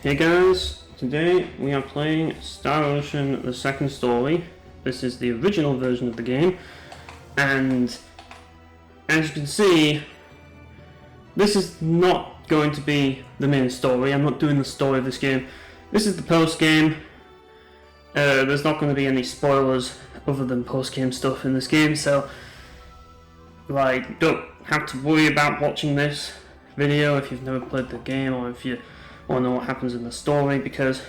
Hey guys, today we are playing Star Ocean the Second Story. This is the original version of the game, and as you can see, this is not going to be the main story. I'm not doing the story of this game. This is the post-game. There's not going to be any spoilers other than post-game stuff in this game, so don't have to worry about watching this video if you've never played the game or if you want to know what happens in the story, because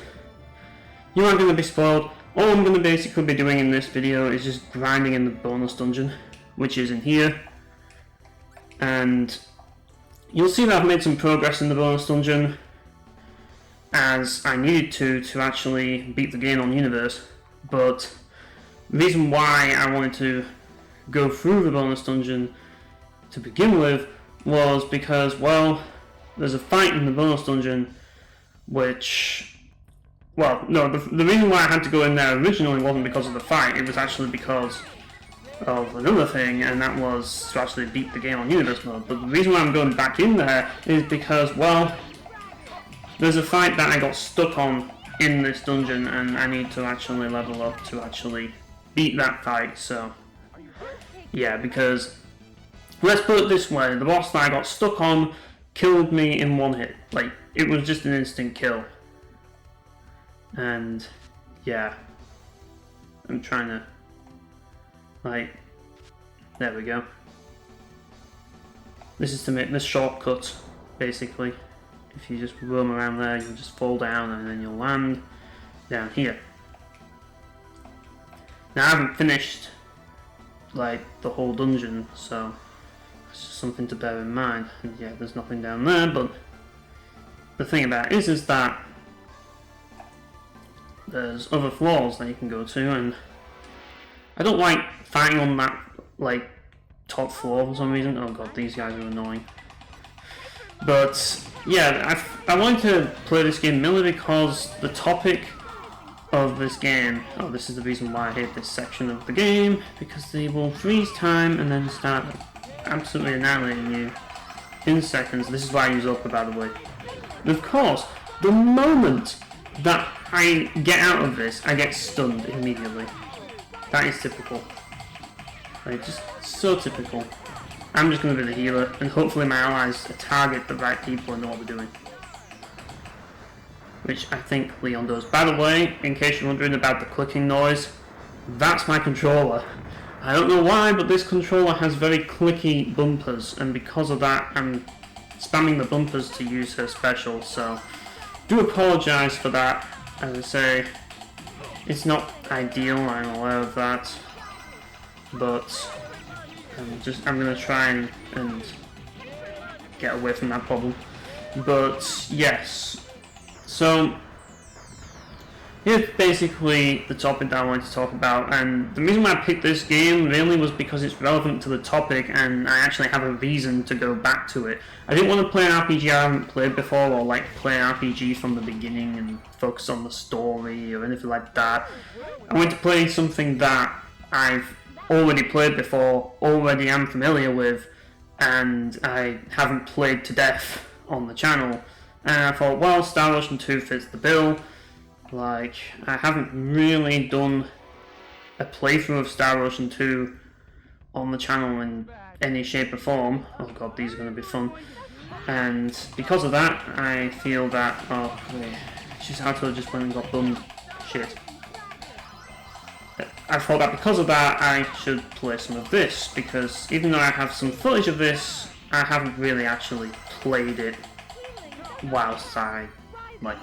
you aren't going to be spoiled. All I'm going to basically be doing in this video is just grinding in the bonus dungeon, which is in here, and you'll see that I've made some progress in the bonus dungeon, as I needed to actually beat the game on Universe. But the reason why I wanted to go through the bonus dungeon to begin with was because, well, there's a fight in the bonus dungeon which, well, no, the reason why I had to go in there originally wasn't because of the fight. It was actually because of another thing, and that was to actually beat the game on Universe mode. But the reason why I'm going back in there is because, well, there's a fight that I got stuck on in this dungeon, and I need to actually level up to actually beat that fight. So yeah, because let's put it this way, the boss that I got stuck on killed me in one hit. Like, it was just an instant kill. And yeah, I'm trying to, there we go. This is to make this shortcut, basically. If you just roam around there, you'll just fall down and then you'll land down here. Now I haven't finished the whole dungeon, so it's just something to bear in mind. And yeah, there's nothing down there, but the thing about it is that there's other floors that you can go to, and I don't like fighting on that top floor for some reason. Oh god, these guys are annoying. But yeah, I wanted to play this game merely because the topic of this game, this is the reason why I hate this section of the game, because they will freeze time and then start absolutely annihilating you in seconds. This is why I use Upper, by the way. And of course, the moment that I get out of this, I get stunned immediately. That is typical. Just so typical. I'm just going to be the healer, and hopefully my allies target the right people and know what they're doing. Which I think Leon does. By the way, in case you're wondering about the clicking noise, that's my controller. I don't know why, but this controller has very clicky bumpers, and because of that, I'm spamming the bumpers to use her special, so do apologise for that. As I say, it's not ideal, I'm aware of that, but I'm going to try and get away from that problem. But yes, so here's basically the topic that I wanted to talk about, and the reason why I picked this game really was because it's relevant to the topic and I actually have a reason to go back to it. I didn't want to play an RPG I haven't played before, or play an RPG from the beginning and focus on the story or anything like that. I wanted to play something that I've already played before, already am familiar with, and I haven't played to death on the channel. And I thought, well, Star Ocean 2 fits the bill. I haven't really done a playthrough of Star Ocean 2 on the channel in any shape or form. Oh god, these are going to be fun. And because of that, I feel that, oh wait, Shisato just went and got bummed. Shit. I thought that because of that, I should play some of this, because even though I have some footage of this, I haven't really actually played it whilst I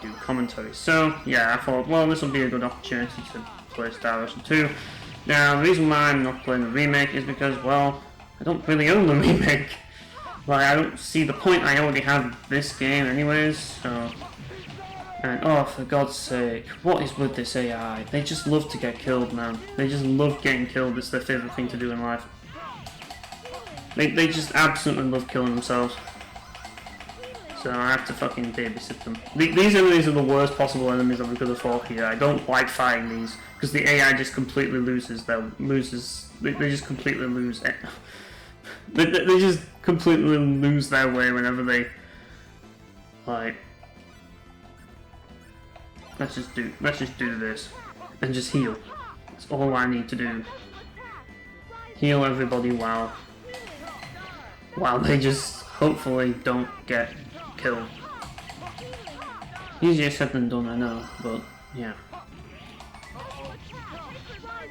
do commentary. So yeah, I thought, well, this will be a good opportunity to play Star Ocean 2. Now, the reason why I'm not playing the remake is because, well, I don't really own the remake. I don't see the point. I already have this game anyways, so. And oh, for God's sake, what is with this AI? They just love to get killed, man. They just love getting killed. It's their favourite thing to do in life. They just absolutely love killing themselves. So I have to fucking babysit them. These enemies are the worst possible enemies I could have fought here. I don't like fighting these, because the AI just completely loses. They just completely lose it. They just completely lose their way whenever they let's just do this, and just heal. That's all I need to do. Heal everybody while they just hopefully don't get killed. Easier said than done, I know, but yeah.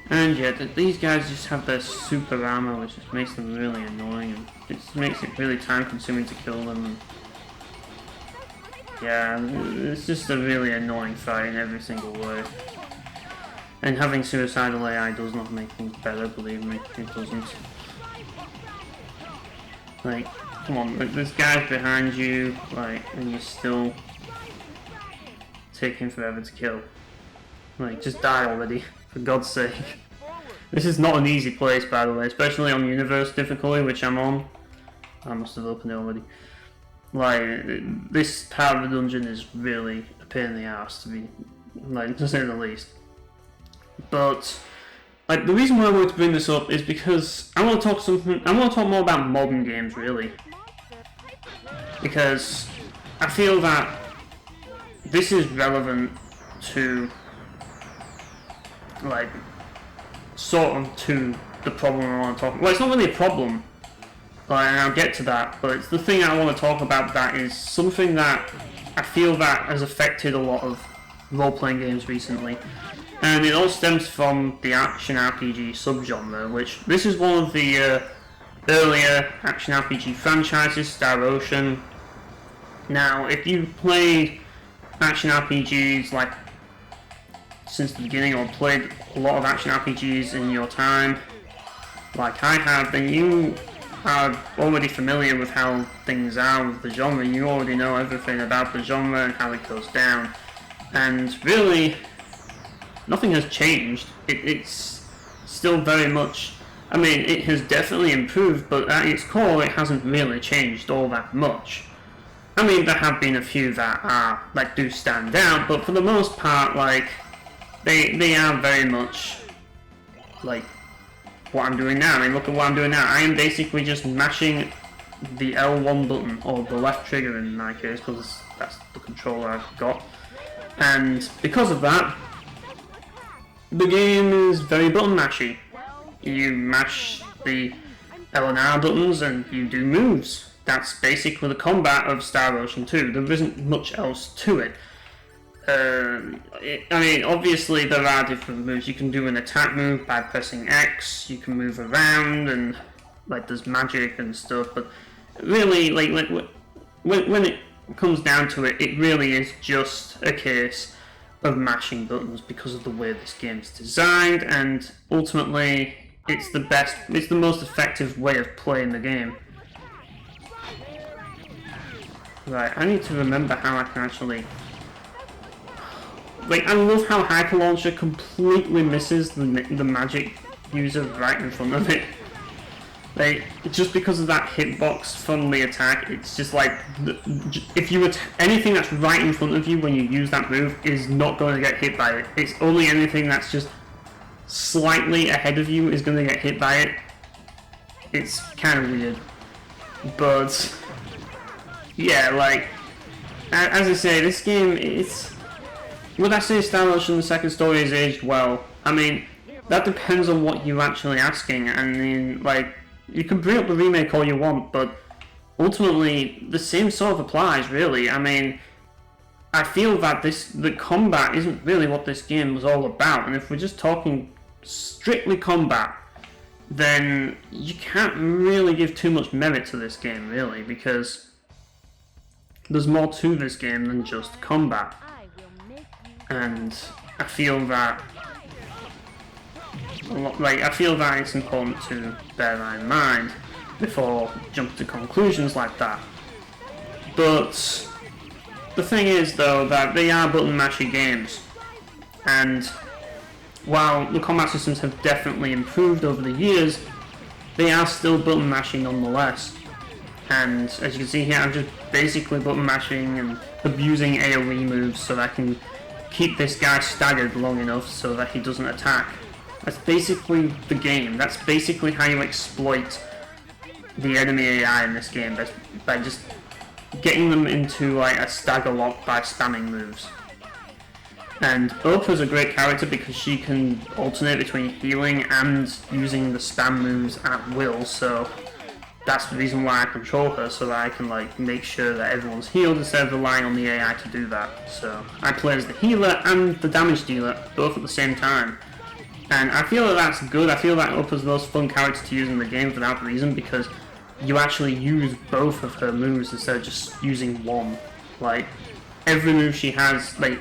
And yeah, these guys just have their super armor, which just makes them really annoying, and it just makes it really time consuming to kill them. And yeah, it's just a really annoying fight in every single way. And having suicidal AI does not make things better, believe me, it doesn't. Like, come on, like, there's guys behind you, like, and you're still taking forever to kill. Like, just die already, for God's sake. This is not an easy place, by the way, especially on universe difficulty, which I'm on. I must have opened it already. Like, this part of the dungeon is really a pain in the ass, to be, like, to say the least. But, like, the reason why I wanted to bring this up is because I want to talk more about modern games, really. Because I feel that this is relevant to, like, sort of to the problem I want to talk about. Well, it's not really a problem, like, and I'll get to that, but it's the thing I want to talk about that is something that I feel that has affected a lot of role-playing games recently. And it all stems from the action RPG subgenre, which this is one of the earlier action RPG franchises, Star Ocean. Now, if you've played action RPGs like since the beginning, or played a lot of action RPGs in your time, like I have, then you are already familiar with how things are with the genre. You already know everything about the genre and how it goes down. And really, nothing has changed. It's still very much, I mean, it has definitely improved, but at its core it hasn't really changed all that much. I mean, there have been a few that are, like, do stand out, but for the most part, like, they are very much like what I'm doing now. I mean, look at what I'm doing now. I am basically just mashing the L1 button, or the left trigger in my case, because that's the controller I've got. And because of that, the game is very button mashy. You mash the L and R buttons and you do moves. That's basically the combat of Star Ocean 2. There isn't much else to it. I mean, obviously there are different moves. You can do an attack move by pressing X, you can move around, and like there's magic and stuff, but really, like when it comes down to it, it really is just a case of mashing buttons because of the way this game's designed, and ultimately it's the most effective way of playing the game. Right, I need to remember how I can actually... Like, I love how Hyper Launcher completely misses the magic user right in front of it. Like, just because of that hitbox from the attack, it's just like, if you anything that's right in front of you when you use that move is not going to get hit by it. It's only anything that's just slightly ahead of you is going to get hit by it. It's kind of weird. But, yeah, like, as I say, this game, it's... Would I say Star Ocean the second story is aged well? I mean, that depends on what you're actually asking. I mean, like, you can bring up the remake all you want, but ultimately, the same sort of applies, really. I mean, I feel that the combat isn't really what this game was all about, and if we're just talking strictly combat, then you can't really give too much merit to this game, really, because there's more to this game than just combat. And I feel that, like, it's important to bear that in mind before jumping to conclusions like that. But the thing is, though, that they are button mashy games, and while the combat systems have definitely improved over the years, they are still button mashing nonetheless. And as you can see here, I'm just basically button mashing and abusing AoE moves so that I can keep this guy staggered long enough so that he doesn't attack. That's basically the game. That's basically how you exploit the enemy AI in this game, by just getting them into like a stagger lock by spamming moves. And Opa's a great character because she can alternate between healing and using the spam moves at will, so that's the reason why I control her, so that I can like make sure that everyone's healed instead of relying on the AI to do that. So I play as the healer and the damage dealer, both at the same time. And I feel that that's good. I feel that Opa's the most fun character to use in the game for that reason, because you actually use both of her moves instead of just using one. Like, every move she has, like,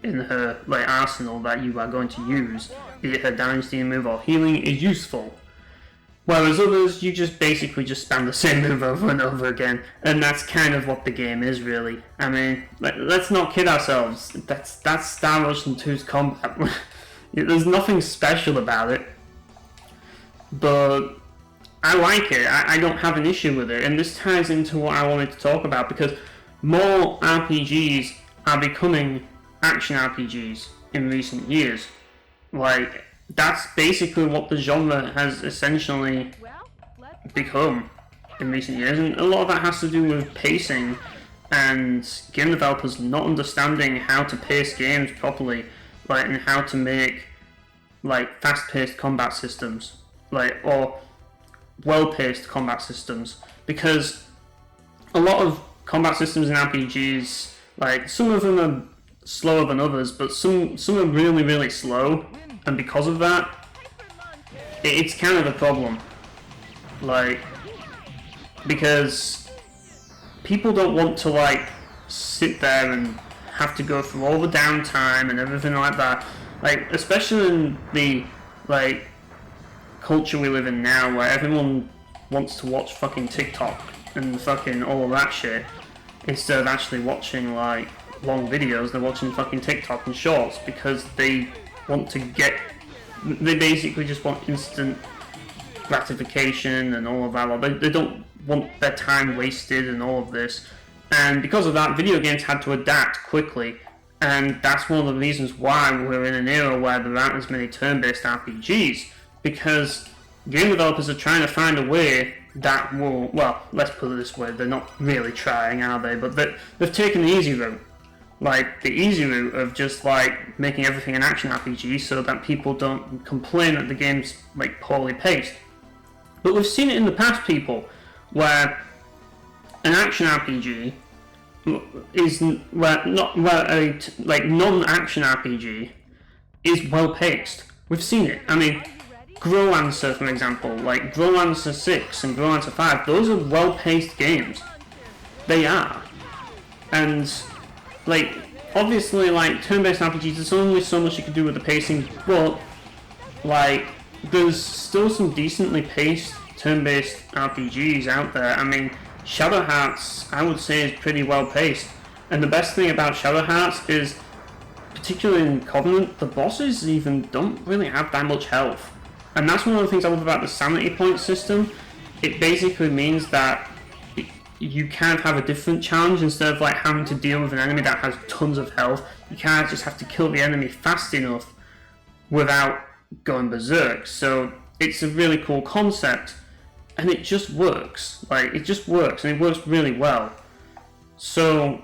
in her like arsenal that you are going to use, be it her damage dealing move or healing, is useful. Whereas others, you just basically just spam the same move over and over again, and that's kind of what the game is, really. I mean, let's not kid ourselves. That's Star Ocean 2's combat. There's nothing special about it, but I like it. I don't have an issue with it, and this ties into what I wanted to talk about, because more RPGs are becoming action RPGs in recent years. Like, that's basically what the genre has essentially become in recent years, and a lot of that has to do with pacing and game developers not understanding how to pace games properly, like, and how to make like fast-paced combat systems, like, or well-paced combat systems, because a lot of combat systems in RPGs, like, some of them are slower than others, but some are really, really slow, and because of that, it's kind of a problem. Like, because people don't want to, like, sit there and have to go through all the downtime and everything like that. Like, especially in the, like, culture we live in now, where everyone wants to watch fucking TikTok and fucking all of that shit, instead of actually watching, like, long videos. They're watching fucking TikTok and shorts because they want to they basically just want instant gratification and all of that. They don't want their time wasted and all of this. And because of that, video games had to adapt quickly. And that's one of the reasons why we're in an era where there aren't as many turn-based RPGs. Because game developers are trying to find a way that will, well, let's put it this way, they're not really trying, are they? But they've taken the easy route. Like, the easy route of just, like, making everything an action RPG so that people don't complain that the game's, like, poorly paced. But we've seen it in the past, people, where an action RPG is, where a non-action RPG is well paced. We've seen it. I mean, Growlancer, for example, like Growlancer 6 and Growlancer 5, those are well paced games. They are. And, like, obviously, like, turn-based RPGs, there's only so much you can do with the pacing, but, like, there's still some decently paced turn-based RPGs out there. I mean, Shadow Hearts, I would say, is pretty well paced. And the best thing about Shadow Hearts is, particularly in Covenant, the bosses even don't really have that much health. And that's one of the things I love about the sanity point system. It basically means that you can have a different challenge. Instead of, like, having to deal with an enemy that has tons of health, you kind of just have to kill the enemy fast enough without going berserk. So it's a really cool concept, and it just works. Like, it just works, and it works really well. So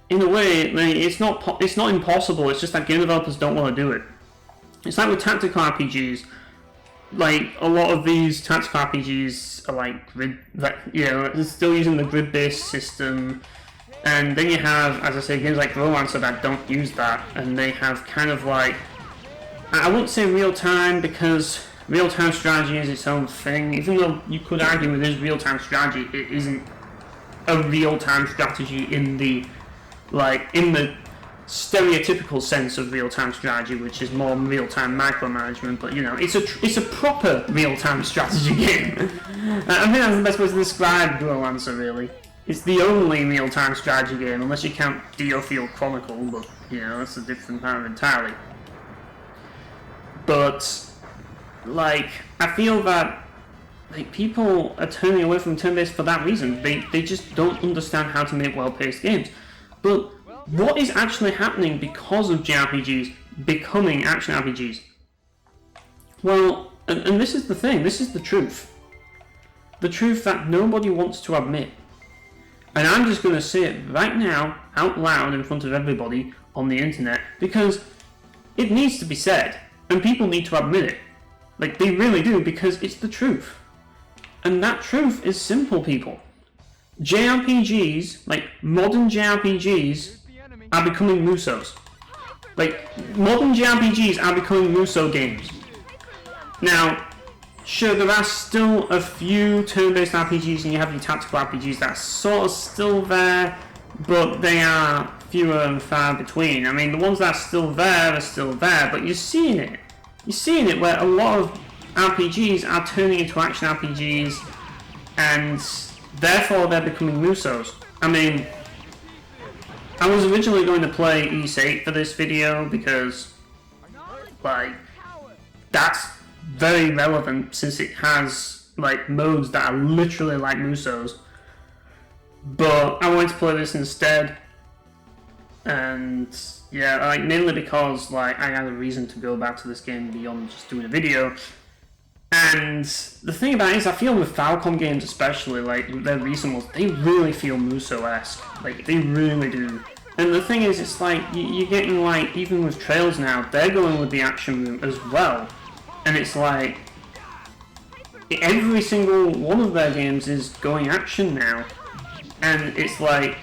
in a way, like, it's not impossible. It's just that game developers don't want to do it. It's like with tactical RPGs. Like, a lot of these tactical RPGs are like grid, like, you know, they're still using the grid-based system, and then you have, as I say, games like Growlancer that don't use that, and they have kind of like, I wouldn't say real-time, because real-time strategy is its own thing. Even though you could argue it is real-time strategy, it isn't a real-time strategy in the, like, in the stereotypical sense of real-time strategy, which is more real-time micromanagement. But, you know, it's a proper real-time strategy game. I think that's the best way to describe Growlancer, really. It's the only real-time strategy game, unless you count Diofield Chronicle, but, you know, that's a different matter entirely. But, like, I feel that, like, people are turning away from turn-based for that reason. They just don't understand how to make well-paced games. But what is actually happening because of JRPGs becoming action RPGs? Well, and this is the thing, this is the truth. The truth that nobody wants to admit. And I'm just going to say it right now, out loud, in front of everybody on the internet, because it needs to be said, and people need to admit it. Like, they really do, because it's the truth. And that truth is simple, people. JRPGs, like modern JRPGs, are becoming Musos. Like, modern JRPGs are becoming Muso games. Now, sure, there are still a few turn-based RPGs and you have your tactical RPGs that are sort of still there, but they are fewer and far between. I mean, the ones that are still there, but you're seeing it. You're seeing it where a lot of RPGs are turning into action RPGs, and therefore they're becoming Musos. I mean, I was originally going to play Ys 8 for this video because, like, that's very relevant since it has, like, modes that are literally like Musos. But I wanted to play this instead, and yeah, like, mainly because, like, I had a reason to go back to this game beyond just doing a video. And the thing about it is, I feel with Falcom games especially, like their recent ones, they really feel Muso-esque. Like, they really do. And the thing is, it's like, you're getting, like, even with Trails now, they're going with the action route as well. And it's like, every single one of their games is going action now. And it's like,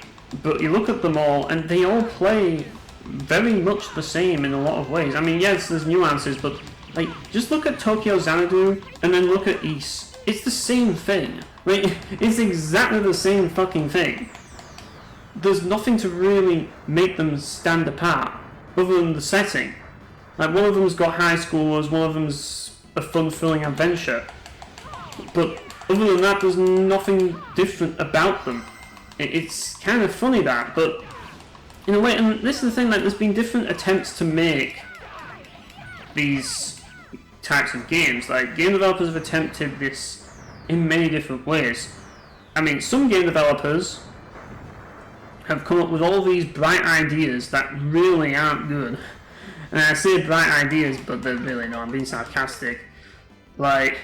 but you look at them all, and they all play very much the same in a lot of ways. I mean, yes, there's nuances, but like, just look at Tokyo Xanadu and then look at Ys. It's the same thing. Like, it's exactly the same fucking thing. There's nothing to really make them stand apart other than the setting. Like, one of them's got high schoolers, one of them's a fun-filling adventure. But other than that, there's nothing different about them. It's kind of funny that, but in a way, and this is the thing, like, there's been different attempts to make these types of games. Like, game developers have attempted this in many different ways. I mean, some game developers have come up with all these bright ideas that really aren't good. And I say bright ideas, but they're really not. I'm being sarcastic. Like,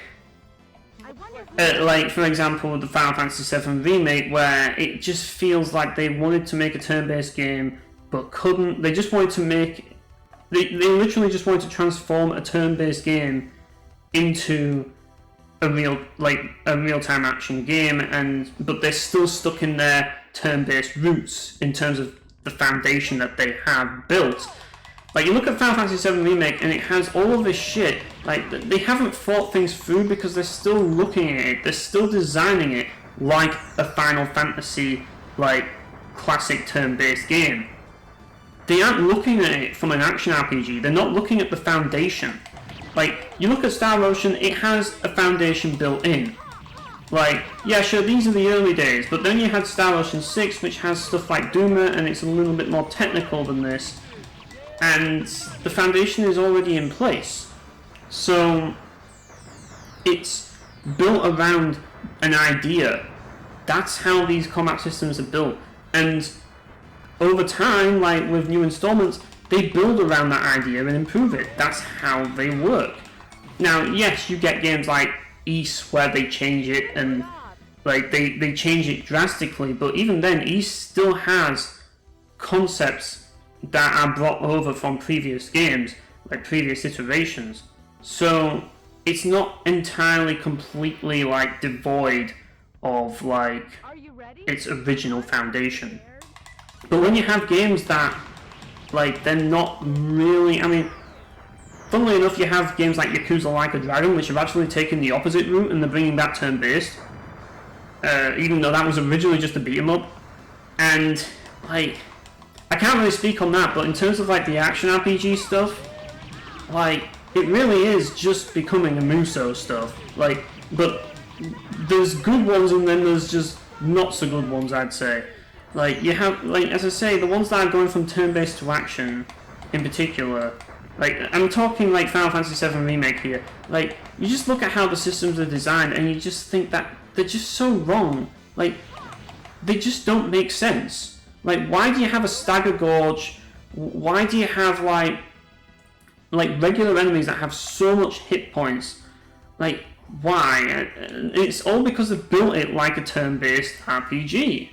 for example, the Final Fantasy VII Remake, where it just feels like they wanted to make a turn-based game, but couldn't. They just wanted to make... They literally just wanted to transform a turn-based game into a real-time action game, but they're still stuck in their turn-based roots in terms of the foundation that they have built. Like, you look at Final Fantasy VII Remake, and it has all of this shit. Like, they haven't thought things through because they're still looking at it. They're still designing it like a Final Fantasy, like, classic turn-based game. They aren't looking at it from an action RPG. They're not looking at the foundation. Like, you look at Star Ocean, it has a foundation built in. Like, yeah, sure, these are the early days, but then you had Star Ocean 6, which has stuff like Dooma, and it's a little bit more technical than this. And the foundation is already in place. So, it's built around an idea. That's how these combat systems are built. And over time, like with new installments, they build around that idea and improve it. That's how they work. Now, yes, you get games like Ys where they change it and like they change it drastically, but even then, Ys still has concepts that are brought over from previous games, like previous iterations. So it's not entirely completely like devoid of like its original foundation. But when you have games that, like, they're not really... I mean, funnily enough, you have games like Yakuza Like a Dragon, which have actually taken the opposite route, and they're bringing back turn-based. Even though that was originally just a beat-em-up. And, like, I can't really speak on that, but in terms of, like, the action RPG stuff, like, it really is just becoming a Muso stuff. Like, but there's good ones, and then there's just not-so-good ones, I'd say. Like, you have, like, as I say, the ones that are going from turn-based to action, in particular, like, I'm talking, like, Final Fantasy VII Remake here, like, you just look at how the systems are designed, and you just think that they're just so wrong. Like, they just don't make sense. Like, why do you have a stagger gorge? Why do you have, like, regular enemies that have so much hit points? Like, why? It's all because they built it like a turn-based RPG.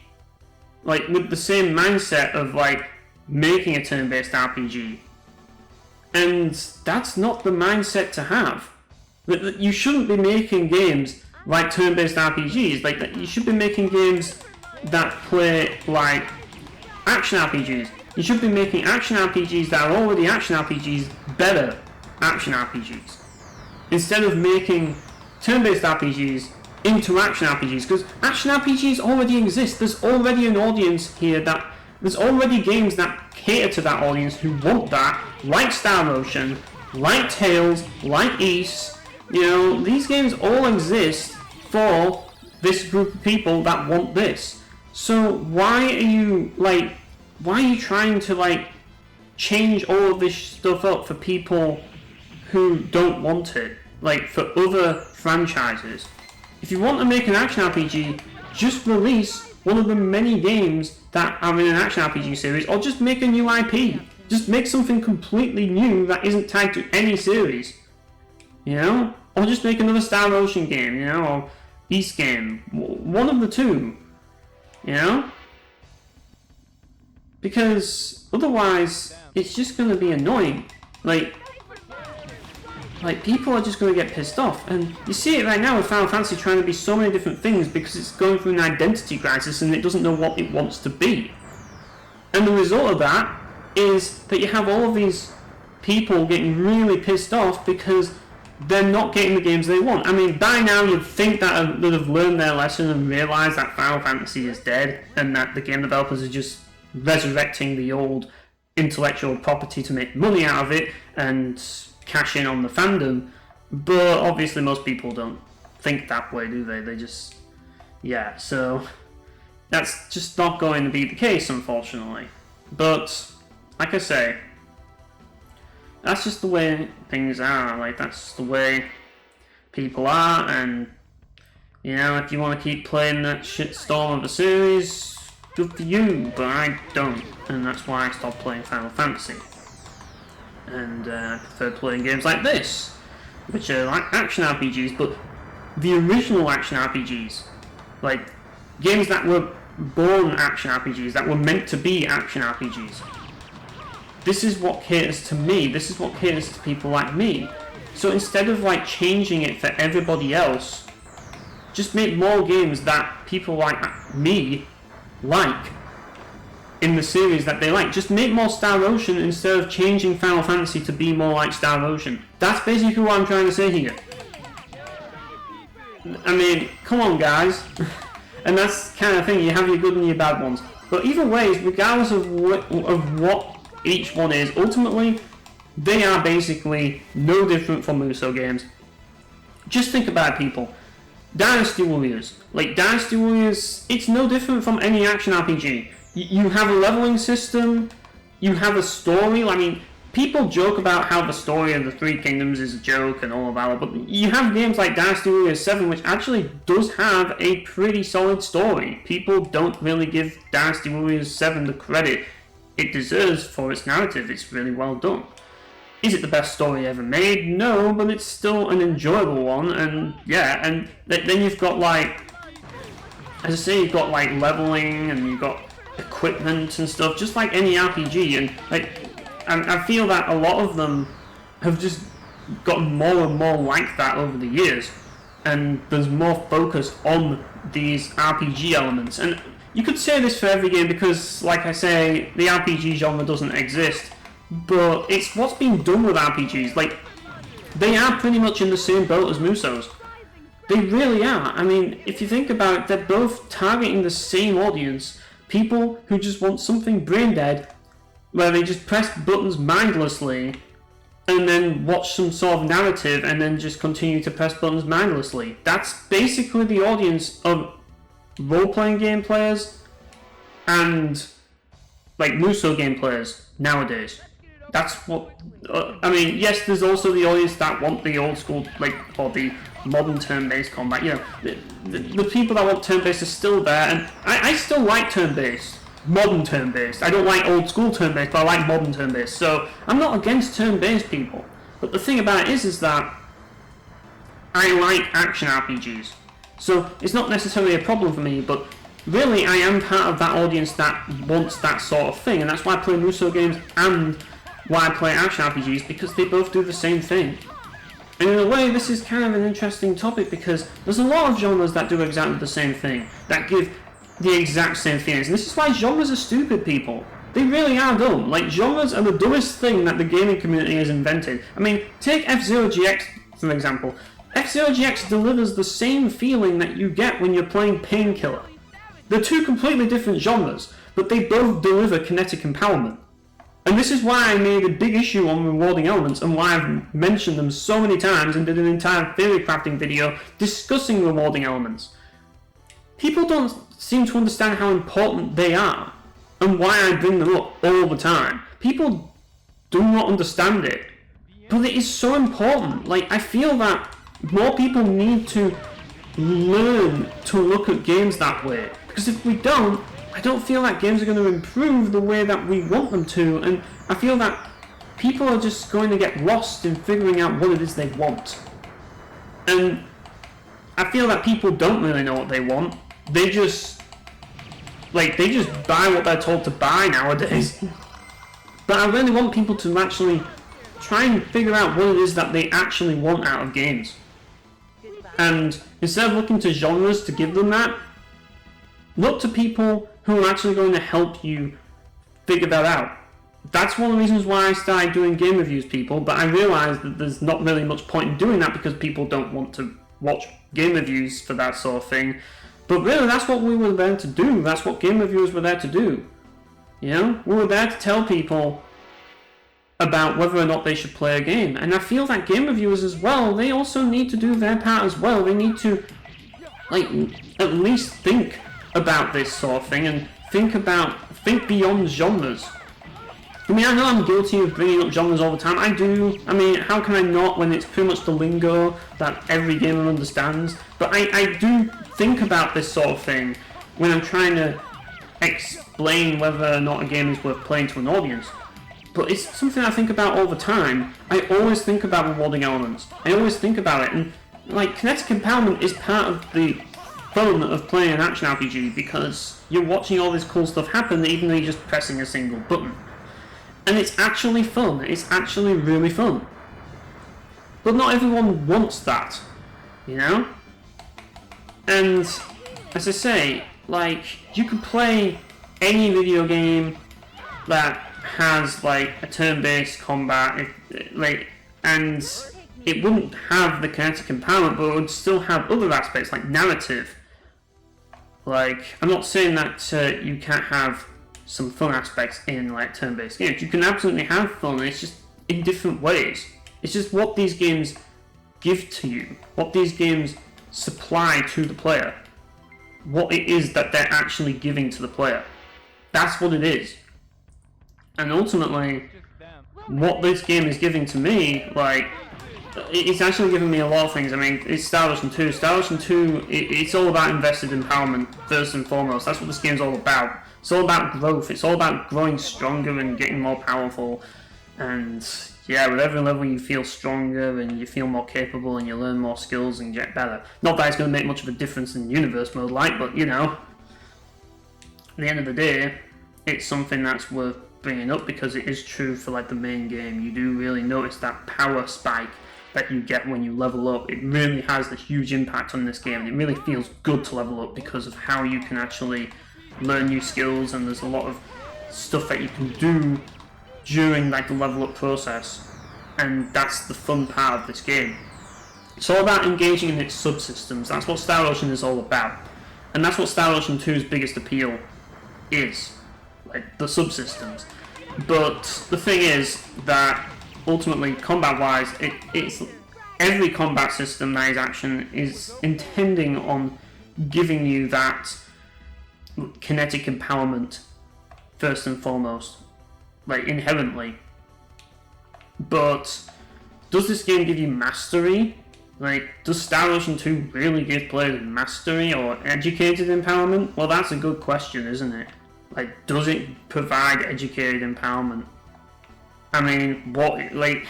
like with the same mindset of like making a turn-based RPG. And that's not the mindset to have. You shouldn't be making games like turn-based RPGs. Like you should be making games that play like action RPGs. You should be making action RPGs that are already action RPGs better action RPGs. Instead of making turn-based RPGs into action RPGs, because action RPGs already exist. There's already an audience here there's already games that cater to that audience who want that, like Star Ocean, like Tales, like Ys. You know, these games all exist for this group of people that want this. So why are you trying to like change all of this stuff up for people who don't want it? Like for other franchises. If you want to make an action RPG, just release one of the many games that are in an action RPG series, or just make a new IP. Just make something completely new that isn't tied to any series. You know? Or just make another Star Ocean game, you know, or Ys game. One of the two. You know? Because otherwise, it's just going to be annoying. Like people are just going to get pissed off. And you see it right now with Final Fantasy trying to be so many different things because it's going through an identity crisis and it doesn't know what it wants to be. And the result of that is that you have all of these people getting really pissed off because they're not getting the games they want. I mean, by now you'd think that they'd have learned their lesson and realised that Final Fantasy is dead and that the game developers are just resurrecting the old intellectual property to make money out of it and cash in on the fandom. But obviously most people don't think that way, do they? They just... yeah, so that's just not going to be the case, unfortunately. But, like I say, that's just the way things are. Like, that's the way people are, and, you know, if you want to keep playing that shitstorm of a series, good for you, but I don't, and that's why I stopped playing Final Fantasy. And I prefer playing games like this, which are like action RPGs, but the original action RPGs. Like, games that were born action RPGs, that were meant to be action RPGs. This is what caters to me, this is what caters to people like me. So instead of like changing it for everybody else, just make more games that people like me like in the series that they like. Just make more Star Ocean instead of changing Final Fantasy to be more like Star Ocean. That's basically what I'm trying to say here. I mean, come on guys. And that's the kind of thing, you have your good and your bad ones. But either way, regardless of what each one is, ultimately, they are basically no different from Musou games. Just think about it, people. Dynasty Warriors. Like, Dynasty Warriors, it's no different from any action RPG. You have a leveling system, you have a story. I mean, people joke about how the story of the Three Kingdoms is a joke and all of that, but you have games like Dynasty Warriors 7, which actually does have a pretty solid story. People don't really give Dynasty Warriors 7 the credit it deserves for its narrative. It's really well done. Is it the best story ever made? No, but it's still an enjoyable one, and yeah, and then you've got like, as I say, you've got like leveling, and you've got equipment and stuff, just like any RPG, and like, I feel that a lot of them have just gotten more and more like that over the years, and there's more focus on these RPG elements. And you could say this for every game because, like I say, the RPG genre doesn't exist, but it's what's being done with RPGs. Like, they are pretty much in the same boat as Musou's. They really are. I mean, if you think about it, they're both targeting the same audience. People who just want something brain dead, where they just press buttons mindlessly, and then watch some sort of narrative, and then just continue to press buttons mindlessly. That's basically the audience of role-playing game players and like Musou game players nowadays. That's what I mean. Yes, there's also the audience that want the old school, like, or the modern turn-based combat. You know, the people that want turn-based are still there, and I still like turn-based, modern turn-based. I don't like old school turn-based, but I like modern turn-based. So I'm not against turn-based people. But the thing about it is that I like action RPGs. So it's not necessarily a problem for me, but really, I am part of that audience that wants that sort of thing, and that's why I play Musou games and why I play action RPGs, because they both do the same thing. And in a way, this is kind of an interesting topic, because there's a lot of genres that do exactly the same thing, that give the exact same feelings. And this is why genres are stupid, people. They really are dumb. Like, genres are the dumbest thing that the gaming community has invented. I mean, take F-Zero GX, for example. F-Zero GX delivers the same feeling that you get when you're playing Painkiller. They're two completely different genres, but they both deliver kinetic empowerment. And this is why I made a big issue on rewarding elements, and why I've mentioned them so many times and did an entire theory crafting video discussing rewarding elements. People don't seem to understand how important they are, and why I bring them up all the time. People do not understand it, but it is so important. Like, I feel that more people need to learn to look at games that way, because if we don't, I don't feel that games are going to improve the way that we want them to, and I feel that people are just going to get lost in figuring out what it is they want. And I feel that people don't really know what they want. They just buy what they're told to buy nowadays. But I really want people to actually try and figure out what it is that they actually want out of games. And instead of looking to genres to give them that, look to people who are actually going to help you figure that out. That's one of the reasons why I started doing game reviews, people, but I realised that there's not really much point in doing that because people don't want to watch game reviews for that sort of thing. But really, that's what we were there to do. That's what game reviewers were there to do. You know? We were there to tell people about whether or not they should play a game. And I feel that game reviewers as well, they also need to do their part as well. They need to, like, at least think about this sort of thing and think beyond genres. I mean, I know I'm guilty of bringing up genres all the time. I do. I mean, how can I not when it's pretty much the lingo that every gamer understands? But I do think about this sort of thing when I'm trying to explain whether or not a game is worth playing to an audience. But it's something I think about all the time. I always think about rewarding elements. I always think about it. And, like, kinetic empowerment is part of the fun of playing an action RPG, because you're watching all this cool stuff happen even though you're just pressing a single button. And it's actually fun. It's actually really fun. But not everyone wants that, you know? And, as I say, like, you could play any video game that has, like, a turn-based combat, and it wouldn't have the kinetic empowerment, but it would still have other aspects, like narrative. Like, I'm not saying that you can't have some fun aspects in, like, turn-based games. You can absolutely have fun, it's just in different ways. It's just what these games give to you, what these games supply to the player, what it is that they're actually giving to the player. That's what it is. And ultimately, what this game is giving to me, like, it's actually giving me a lot of things. I mean, it's Star Ocean 2. Star Ocean 2, it's all about invested empowerment, first and foremost. That's what this game's all about. It's all about growth. It's all about growing stronger and getting more powerful. And, yeah, with every level you feel stronger and you feel more capable and you learn more skills and get better. Not that it's going to make much of a difference in universe mode, like, but, you know, at the end of the day, it's something that's worth bringing up because it is true for, like, the main game. You do really notice that power spike that you get when you level up. It really has a huge impact on this game, and it really feels good to level up because of how you can actually learn new skills, and there's a lot of stuff that you can do during, like, the level up process, and that's the fun part of this game. It's all about engaging in its subsystems. That's what Star Ocean is all about, and that's what Star Ocean 2's biggest appeal is, like, the subsystems. But the thing is that ultimately, combat-wise, it's every combat system that is action is intending on giving you that kinetic empowerment first and foremost, like, inherently. But does this game give you mastery? Like, does Star Ocean 2 really give players mastery or educated empowerment? Well, that's a good question, isn't it? Like, does it provide educated empowerment? I mean, what, like,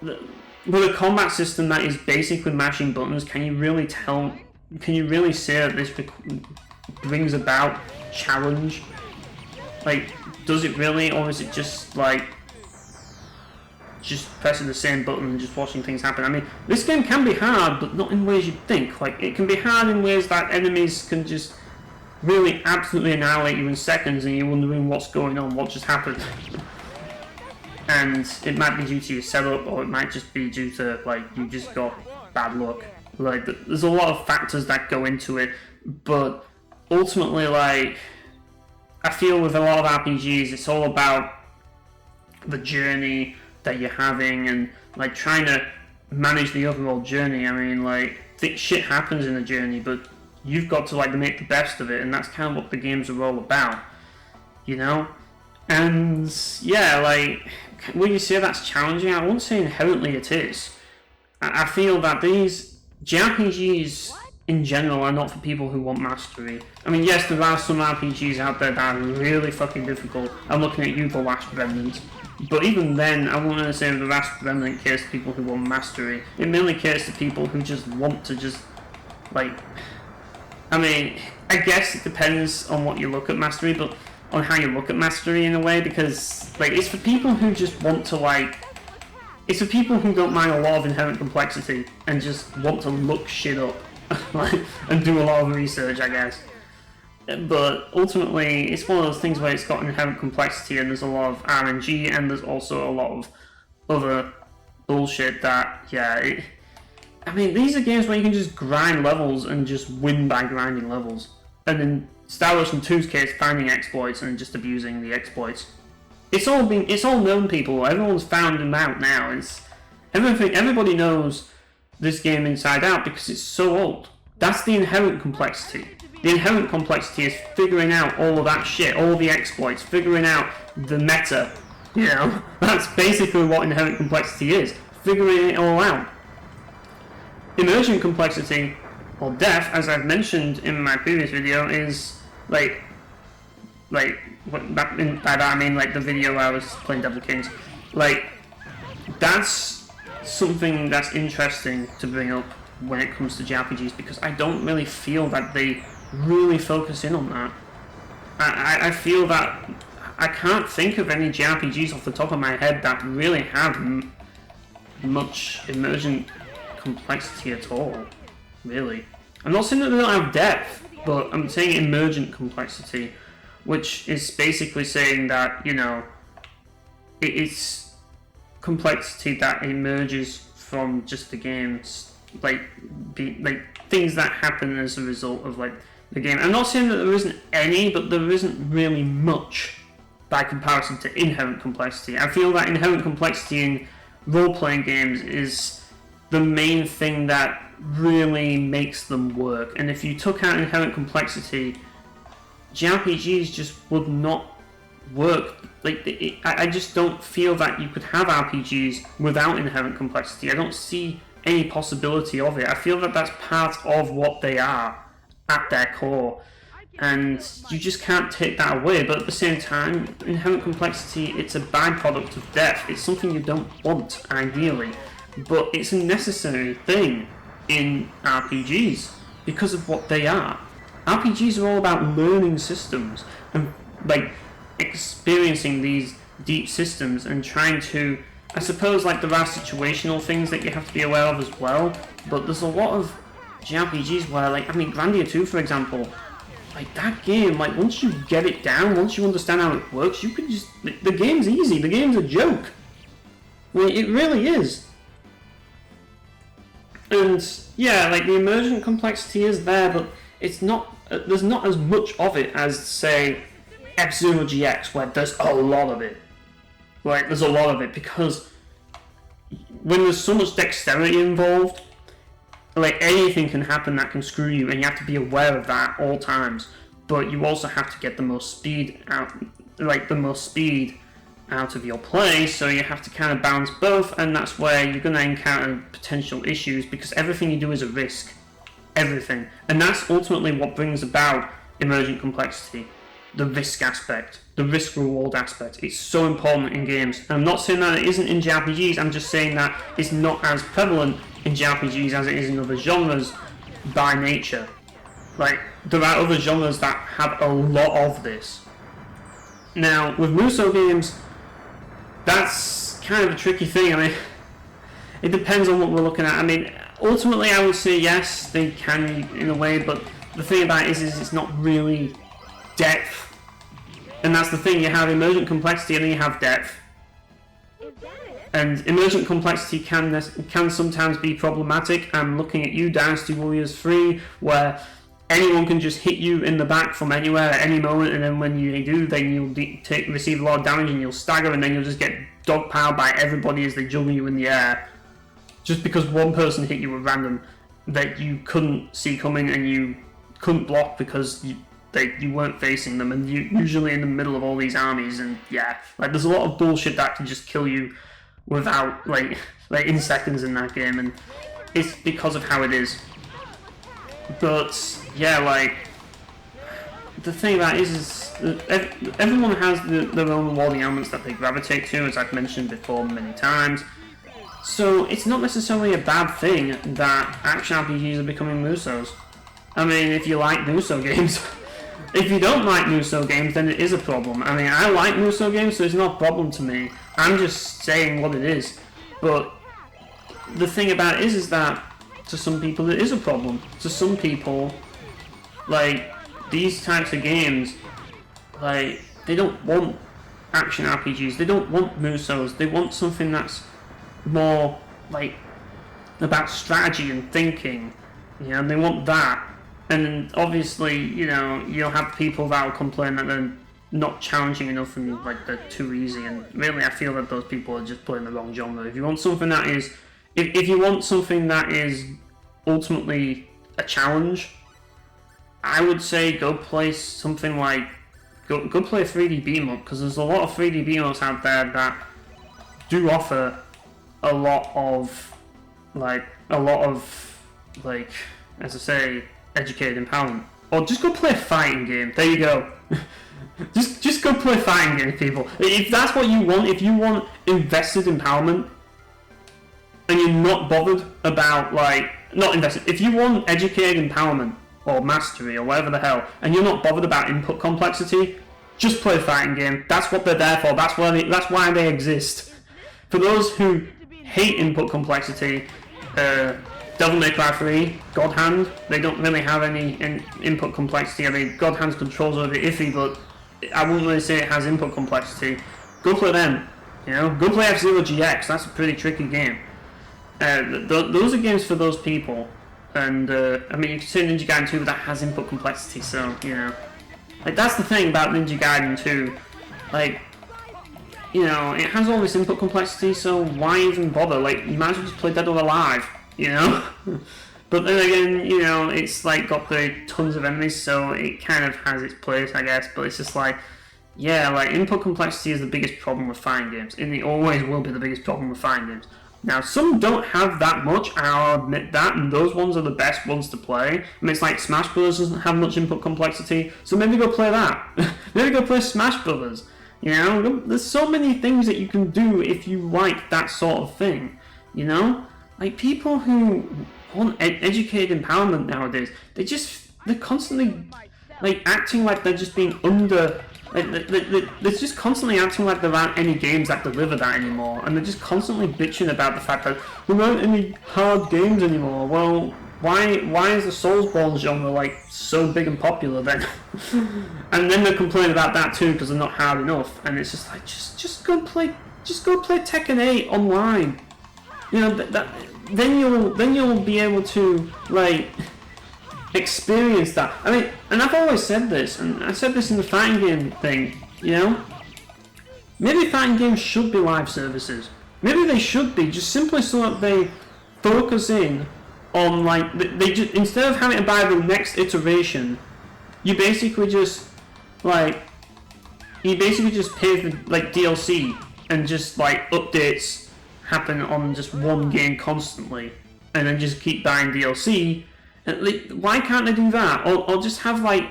with a combat system that is basically mashing buttons, can you really say that brings about challenge? Like, does it really, or is it just like just pressing the same button and just watching things happen? I mean, this game can be hard, but not in ways you'd think. Like, it can be hard in ways that enemies can just really absolutely annihilate you in seconds, and you're wondering what's going on, what just happened. And it might be due to your setup, or it might just be due to, like, you just got bad luck. Like, there's a lot of factors that go into it, but ultimately, like, I feel with a lot of RPGs, it's all about the journey that you're having and, like, trying to manage the overall journey. I mean, like, shit happens in the journey, but you've got to, like, make the best of it, and that's kind of what the games are all about, you know? And, yeah, like, will you say that's challenging? I won't say inherently it is. I feel that these JRPGs in general are not for people who want mastery. I mean, yes, there are some RPGs out there that are really fucking difficult. I'm looking at you, The Last Remnant. But even then, I won't say The Last Remnant cares to people who want mastery. It mainly cares to people who just want to just, like... I mean, I guess it depends on what you look at mastery, but on how you look at mastery in a way, because, like, it's for people who just want to, like... It's for people who don't mind a lot of inherent complexity and just want to look shit up. And do a lot of research, I guess. But ultimately, it's one of those things where it's got inherent complexity and there's a lot of RNG and there's also a lot of other bullshit that, yeah, I mean, these are games where you can just grind levels and just win by grinding levels. And in Star Ocean 2's case, finding exploits and just abusing the exploits. It's all known, people. Everyone's found them out now. Everybody knows this game inside out because it's so old. That's the inherent complexity. The inherent complexity is figuring out all of that shit, all the exploits, figuring out the meta. You know, that's basically what inherent complexity is. Figuring it all out. Emergent complexity, or depth, as I've mentioned in my previous video, is by that I mean like the video where I was playing Devil Kings. Like, that's something that's interesting to bring up when it comes to JRPGs, because I don't really feel that they really focus in on that. I feel that I can't think of any JRPGs off the top of my head that really have much emergent complexity at all, really. I'm not saying that they don't have depth, but I'm saying emergent complexity, which is basically saying that, you know, it's complexity that emerges from just the games, like things that happen as a result of like the game. I'm not saying that there isn't any, but there isn't really much by comparison to inherent complexity. I feel that inherent complexity in role-playing games is the main thing that really makes them work. And if you took out inherent complexity, JRPGs just would not work. Like, I just don't feel that you could have RPGs without inherent complexity. I don't see any possibility of it. I feel that that's part of what they are at their core, and you just can't take that away. But at the same time, inherent complexity, it's a byproduct of depth. It's something you don't want, ideally, but it's a necessary thing in RPGs because of what they are. RPGs are all about learning systems and like experiencing these deep systems and trying to, I suppose, like, there are situational things that you have to be aware of as well, but there's a lot of JRPGs where, like, I mean, Grandia 2, for example, like, that game, like, once you get it down, once you understand how it works, you can just, the game's easy, the game's a joke. I mean, it really is. And, yeah, like, the emergent complexity is there, but it's not, there's not as much of it as, say, F-Zero GX, where there's a lot of it. Like, there's a lot of it, because when there's so much dexterity involved, like, anything can happen that can screw you, and you have to be aware of that at all times. But you also have to get the most speed out, like, the most speed out of your play, so you have to kind of balance both, and that's where you're going to encounter potential issues, because everything you do is a risk. Everything. And that's ultimately what brings about emergent complexity. The risk aspect, the risk-reward aspect. It's so important in games. And I'm not saying that it isn't in JRPGs, I'm just saying that it's not as prevalent in JRPGs as it is in other genres by nature. Like, there are other genres that have a lot of this. Now, with Musou games, that's kind of a tricky thing. I mean, it depends on what we're looking at. I mean, ultimately, I would say yes, they can in a way, but the thing about it is it's not really depth. And that's the thing, you have emergent complexity and then you have depth. And emergent complexity can sometimes be problematic. I'm looking at you, Dynasty Warriors 3, where anyone can just hit you in the back from anywhere at any moment, and then when you do, then you'll receive a lot of damage and you'll stagger, and then you'll just get dogpiled by everybody as they juggle you in the air. Just because one person hit you at random that you couldn't see coming and you couldn't block because you weren't facing them, and you usually in the middle of all these armies, and yeah, like there's a lot of bullshit that can just kill you without like in seconds in that game, and it's because of how it is. But yeah, like the thing about it is everyone has their own rewarding elements that they gravitate to, as I've mentioned before many times. So it's not necessarily a bad thing that action RPGs are becoming Musous. I mean, if you like Musou games. If you don't like Musou games, then it is a problem. I mean, I like Musou games, so it's not a problem to me. I'm just saying what it is. But the thing about it is that to some people it is a problem. To some people, like, these types of games, like, they don't want action RPGs, they don't want Musous, they want something that's more, like, about strategy and thinking, you know, they want that. And obviously, you know, you'll have people that will complain that they're not challenging enough and, like, they're too easy, and really I feel that those people are just playing the wrong genre. If you want something that is, if you want something that is ultimately a challenge, I would say go play something like, go play a 3D beat-em-up, because there's a lot of 3D beat-em-ups out there that do offer a lot of, as I say, educated empowerment. Or just go play a fighting game. There you go. just go play a fighting game, people. If that's what you want, if you want invested empowerment, and you're not bothered about, like, not invested, if you want educated empowerment, or mastery, or whatever the hell, and you're not bothered about input complexity, just play a fighting game. That's what they're there for. That's why they exist. For those who hate input complexity, Devil May Cry 3, God Hand, they don't really have any input complexity. I mean, God Hand's controls are a bit iffy, but I wouldn't really say it has input complexity. Go play them, you know? Go play F-Zero GX, that's a pretty tricky game. Those are games for those people. And, I mean, you can say Ninja Gaiden 2, but that has input complexity, so, you know. Like, that's the thing about Ninja Gaiden 2. Like, you know, it has all this input complexity, so why even bother? Like, you might as well just play Dead or Alive. You know? But then again, you know, it's like got the tons of enemies, so it kind of has its place, I guess, but it's just like, yeah, like, input complexity is the biggest problem with fighting games, and it always will be the biggest problem with fighting games. Now, some don't have that much, I'll admit that, and those ones are the best ones to play. I mean, it's like Smash Bros. Doesn't have much input complexity, so maybe go play that. Maybe go play Smash Bros. You know? There's so many things that you can do if you like that sort of thing, you know? Like, people who want educated empowerment nowadays, they're constantly, like, acting like they're just being under, like, they're just constantly acting like there aren't any games that deliver that anymore, and they're just constantly bitching about the fact that there aren't any hard games anymore. Well, why is the Soulsborne genre, like, so big and popular then? And then they complain about that too, because they're not hard enough, and it's just like, just go play Tekken 8 online. You know, then you'll be able to, like, experience that. I mean, and I've always said this, and I said this in the fighting game thing, you know? Maybe fighting games should be live services. Maybe they should be, just simply so that they focus in on, like, they just, instead of having to buy the next iteration, you basically just pay for, like, DLC, and just, like, updates happen on just one game constantly, and then just keep buying DLC. And, like, why can't they do that? Or just have, like,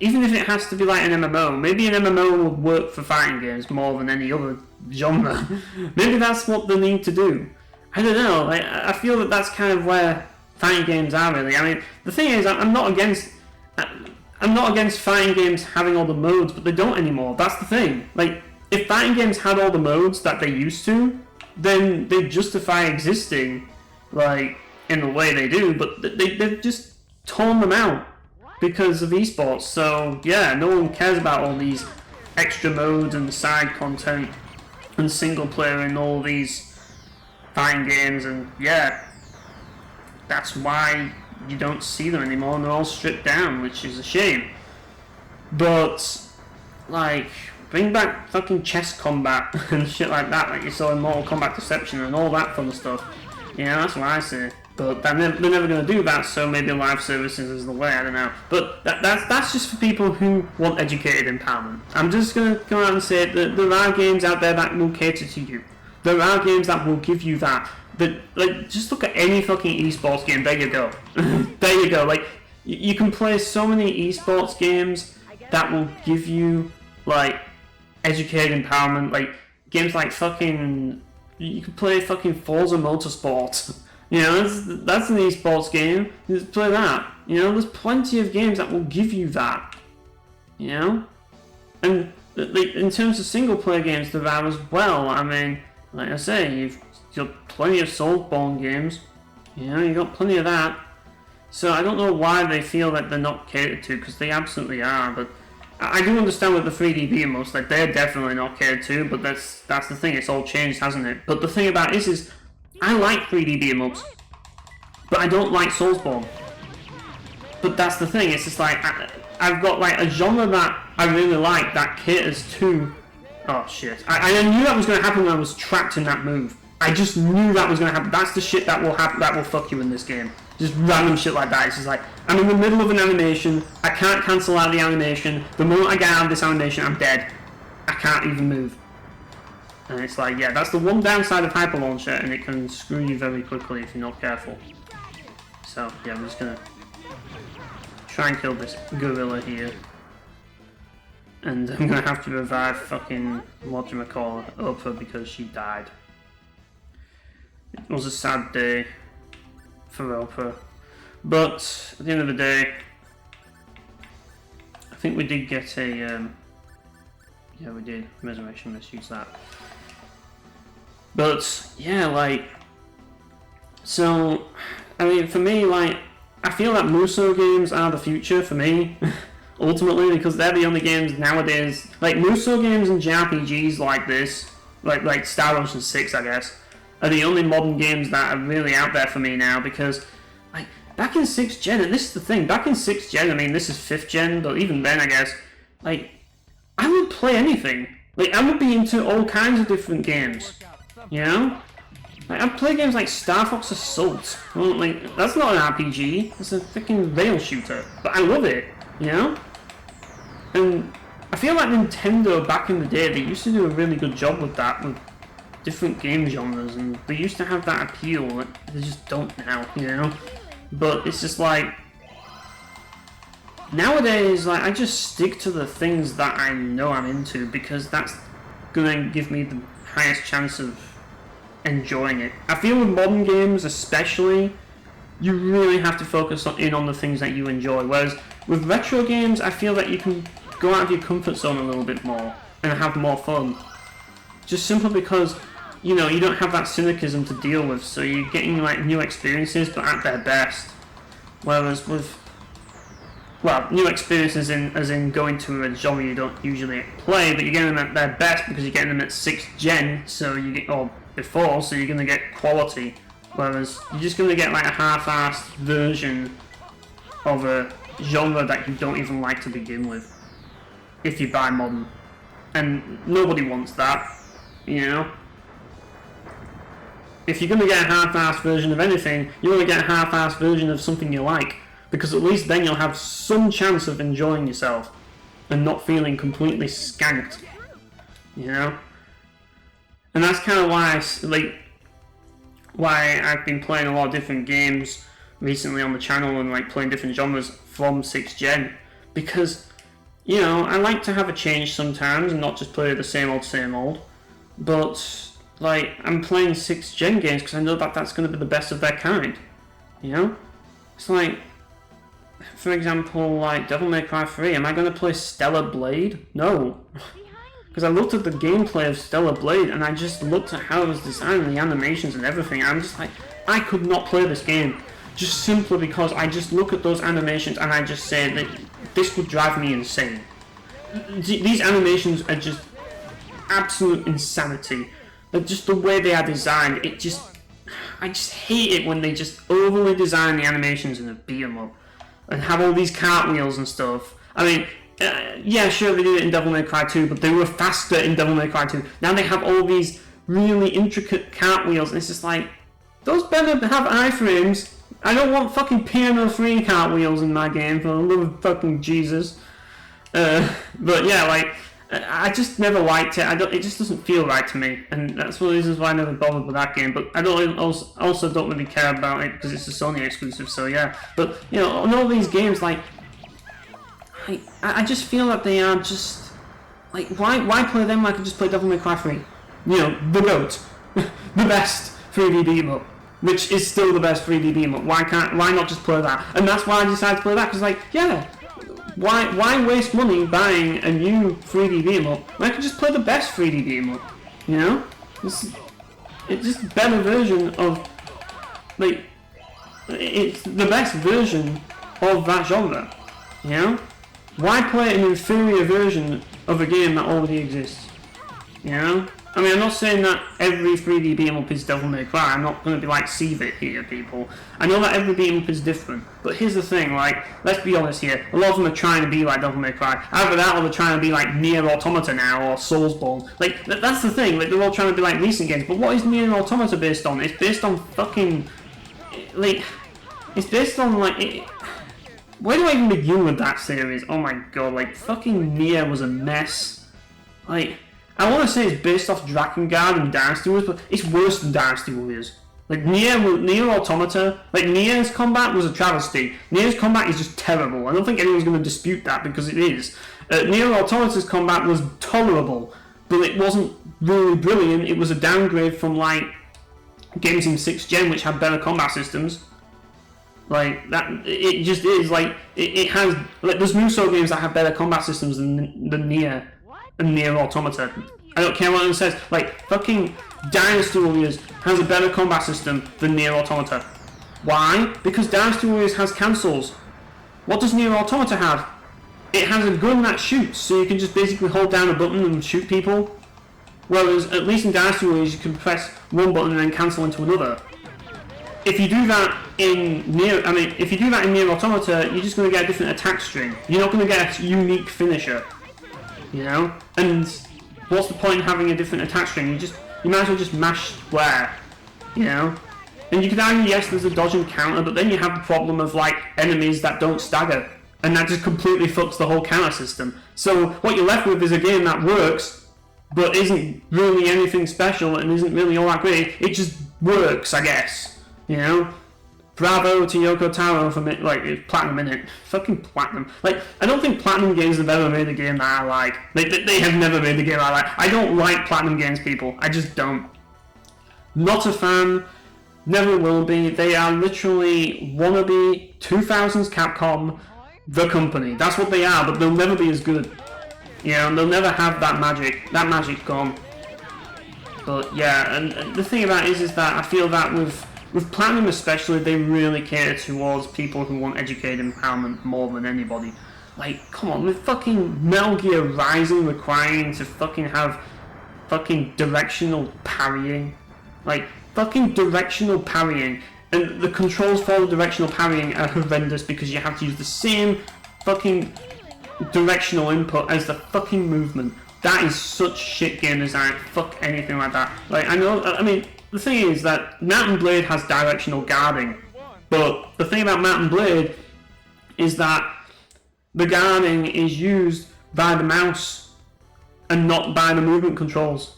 even if it has to be like an MMO, maybe an MMO would work for fighting games more than any other genre. Maybe that's what they need to do. I don't know. Like, I feel that that's kind of where fighting games are really. I mean, the thing is, I'm not against I'm not against fighting games having all the modes, but they don't anymore. That's the thing. Like, if fighting games had all the modes that they used to, then they justify existing, like, in the way they do, but they've just torn them out because of esports. So, yeah, no one cares about all these extra modes and side content and single player in all these fighting games, and yeah, that's why you don't see them anymore, and they're all stripped down, which is a shame. But, like, bring back fucking chess combat and shit like that, like you saw in Mortal Kombat Deception and all that fun stuff. Yeah, that's what I say. But they're never going to do that, so maybe live services is the way, I don't know. But that's just for people who want educated empowerment. I'm just going to come out and say that there are games out there that will cater to you. There are games that will give you that. Like, just look at any fucking esports game, there you go. There you go. Like, you can play so many esports games that will give you, like, educated empowerment. Like, games like fucking... You can play fucking Forza Motorsport. You know, that's an esports game. Just play that. You know, there's plenty of games that will give you that. You know? And, like, in terms of single-player games, there are as well. I mean, like I say, you've got plenty of Soulsborne games. You know, you've got plenty of that. So I don't know why they feel that they're not catered to, because they absolutely are. But I do understand with the 3D beat-em-ups, like, they're definitely not catered to, but that's the thing, it's all changed, hasn't it? But the thing about it is I like 3D beat-em-ups, but I don't like Soulsborne. But that's the thing, it's just like, I've got like a genre that I really like that caters to... Oh shit, I knew that was going to happen when I was trapped in that move. I just knew that was going to happen. That's the shit that will happen, that will fuck you in this game. Just random shit like that. It's just like, I'm in the middle of an animation, I can't cancel out the animation, the moment I get out of this animation, I'm dead. I can't even move. And it's like, yeah, that's the one downside of Hyper Launcher, and it can screw you very quickly if you're not careful. So, yeah, I'm just gonna try and kill this gorilla here. And I'm gonna have to revive fucking whatchamacallit, Oprah, because she died. It was a sad day for Oprah. But at the end of the day, I think we did get a yeah, we did. Resurrection, let's use that. But yeah, like, so I mean, for me, like, I feel that Musou games are the future for me. Ultimately, because they're the only games nowadays, like Musou games and JRPGs like this, like Star Ocean 6, I guess, are the only modern games that are really out there for me now. Because, like, back in 6th gen, and this is the thing, back in 6th gen, I mean, this is 5th gen, but even then, I guess, like, I would play anything. Like, I would be into all kinds of different games, you know? Like, I'd play games like Star Fox Assault. Well, like, that's not an RPG, it's a freaking rail shooter, but I love it, you know? And I feel like Nintendo, back in the day, they used to do a really good job with that, with different game genres, and they used to have that appeal that they just don't now, you know? But it's just like, nowadays, like, I just stick to the things that I know I'm into, because that's gonna give me the highest chance of enjoying it. I feel with modern games especially, you really have to focus in on the things that you enjoy, whereas with retro games, I feel that you can go out of your comfort zone a little bit more and have more fun. Just simply because, you know, you don't have that cynicism to deal with, so you're getting like new experiences, but at their best. Whereas with, well, new experiences as in going to a genre you don't usually play, but you're getting them at their best because you're getting them at 6th gen, so you get, or before, so you're going to get quality. Whereas you're just going to get like a half-assed version of a genre that you don't even like to begin with, if you buy modern. And nobody wants that, you know? If you're going to get a half-assed version of anything, you want to get a half-assed version of something you like, because at least then you'll have some chance of enjoying yourself and not feeling completely skanked, you know? And that's kind of why why I've been playing a lot of different games recently on the channel and like playing different genres from 6th gen, because, you know, I like to have a change sometimes and not just play the same old, but like, I'm playing 6th gen games because I know that that's going to be the best of their kind, you know? It's like, for example, like Devil May Cry 3, am I going to play Stellar Blade? No. Because I looked at the gameplay of Stellar Blade and I just looked at how it was designed and the animations and everything. I'm just like, I could not play this game. Just simply because I just look at those animations and I just say that this would drive me insane. These animations are just absolute insanity. Like, just the way they are designed, I just hate it when they just overly design the animations in a beat 'em up. And have all these cartwheels and stuff. I mean, yeah, sure, they did it in Devil May Cry 2, but they were faster in Devil May Cry 2. Now they have all these really intricate cartwheels, and it's just like, those better have iframes. I don't want fucking Piano 3 cartwheels in my game, for the love of fucking Jesus. But yeah, like, I just never liked it. It just doesn't feel right to me, and that's one of the reasons why I never bothered with that game. But I also don't really care about it because it's a Sony exclusive. So yeah, but you know, on all these games, like, I just feel that they are just like, why play them? I could just play Devil May Cry 3. You know, the GOAT, the best 3D beat 'em up, which is still the best 3D beat 'em up. Why not just play that? And that's why I decided to play that, because like, yeah. Why waste money buying a new 3D beat 'em up when I could just play the best 3D beat 'em up? You know? It's just a better version of, like, it's the best version of that genre. You know? Why play an inferior version of a game that already exists? You know? I mean, I'm not saying that every 3D beat 'em up is Devil May Cry. I'm not going to be like Seize It here, people. I know that every beat 'em up is different, but here's the thing, like, let's be honest here. A lot of them are trying to be like Devil May Cry. Either that, or they're trying to be like Nier Automata now, or Soulsborne. Like, that's the thing. Like, they're all trying to be like recent games. But what is Nier Automata based on? It's based on fucking, like, it's based on like. Where do I even begin with that series? Oh my god, like, fucking Nier was a mess. Like, I want to say it's based off Drakengard and Dynasty Warriors, but it's worse than Dynasty Warriors. Like, Nier Automata, like, Nier's combat was a travesty. Nier's combat is just terrible. I don't think anyone's going to dispute that, because it is. Nier Automata's combat was tolerable, but it wasn't really brilliant. It was a downgrade from, like, games in 6th gen, which had better combat systems. Like, that, it just is, like, it has, like, there's Musou games that have better combat systems than Nier and Nier Automata. I don't care what anyone says. Like, fucking Dynasty Warriors has a better combat system than Nier Automata. Why? Because Dynasty Warriors has cancels. What does Nier Automata have? It has a gun that shoots, so you can just basically hold down a button and shoot people. Whereas, at least in Dynasty Warriors, you can press one button and then cancel into another. If you do that in Nier Automata, you're just going to get a different attack string. You're not going to get a unique finisher. You know? And what's the point in having a different attack string? You might as well just mash square. You know? And you can argue, yes, there's a dodge and counter, but then you have the problem of, like, enemies that don't stagger. And that just completely fucks the whole counter system. So what you're left with is a game that works, but isn't really anything special and isn't really all that great. It just works, I guess. You know? Bravo to Yoko Taro for like, Platinum in it. Fucking Platinum. Like, I don't think Platinum Games have ever made a game that I like. They have never made a game I like. I don't like Platinum Games, people. I just don't. Not a fan. Never will be. They are literally wannabe 2000s Capcom, the company. That's what they are, but they'll never be as good. You know, and they'll never have that magic. That magic gone. But yeah, and the thing about it is that I feel that with Platinum especially, they really cater towards people who want educated empowerment more than anybody. Like, come on, with fucking Metal Gear Rising requiring to fucking have fucking directional parrying. Like, fucking directional parrying. And the controls for the directional parrying are horrendous because you have to use the same fucking directional input as the fucking movement. That is such shit game design. Fuck anything like that. Like, I mean, the thing is that Mountain Blade has directional guarding, but the thing about Mountain Blade is that the guarding is used by the mouse and not by the movement controls.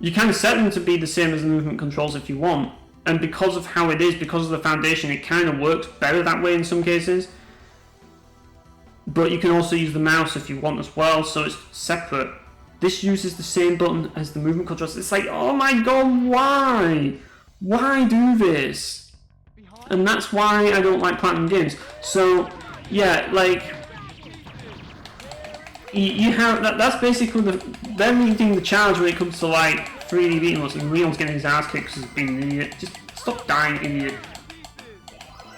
You can set them to be the same as the movement controls if you want, and because of how it is, because of the foundation, it kind of works better that way in some cases. But you can also use the mouse if you want as well, so it's separate. This uses the same button as the movement controls. It's like, oh my god, why? Why do this? And that's why I don't like Platinum Games. So, yeah, like you have that's basically they're meeting the challenge when it comes to like 3D beating ups, and Leon's getting his ass kicked because he's being an idiot. Just stop dying, idiot.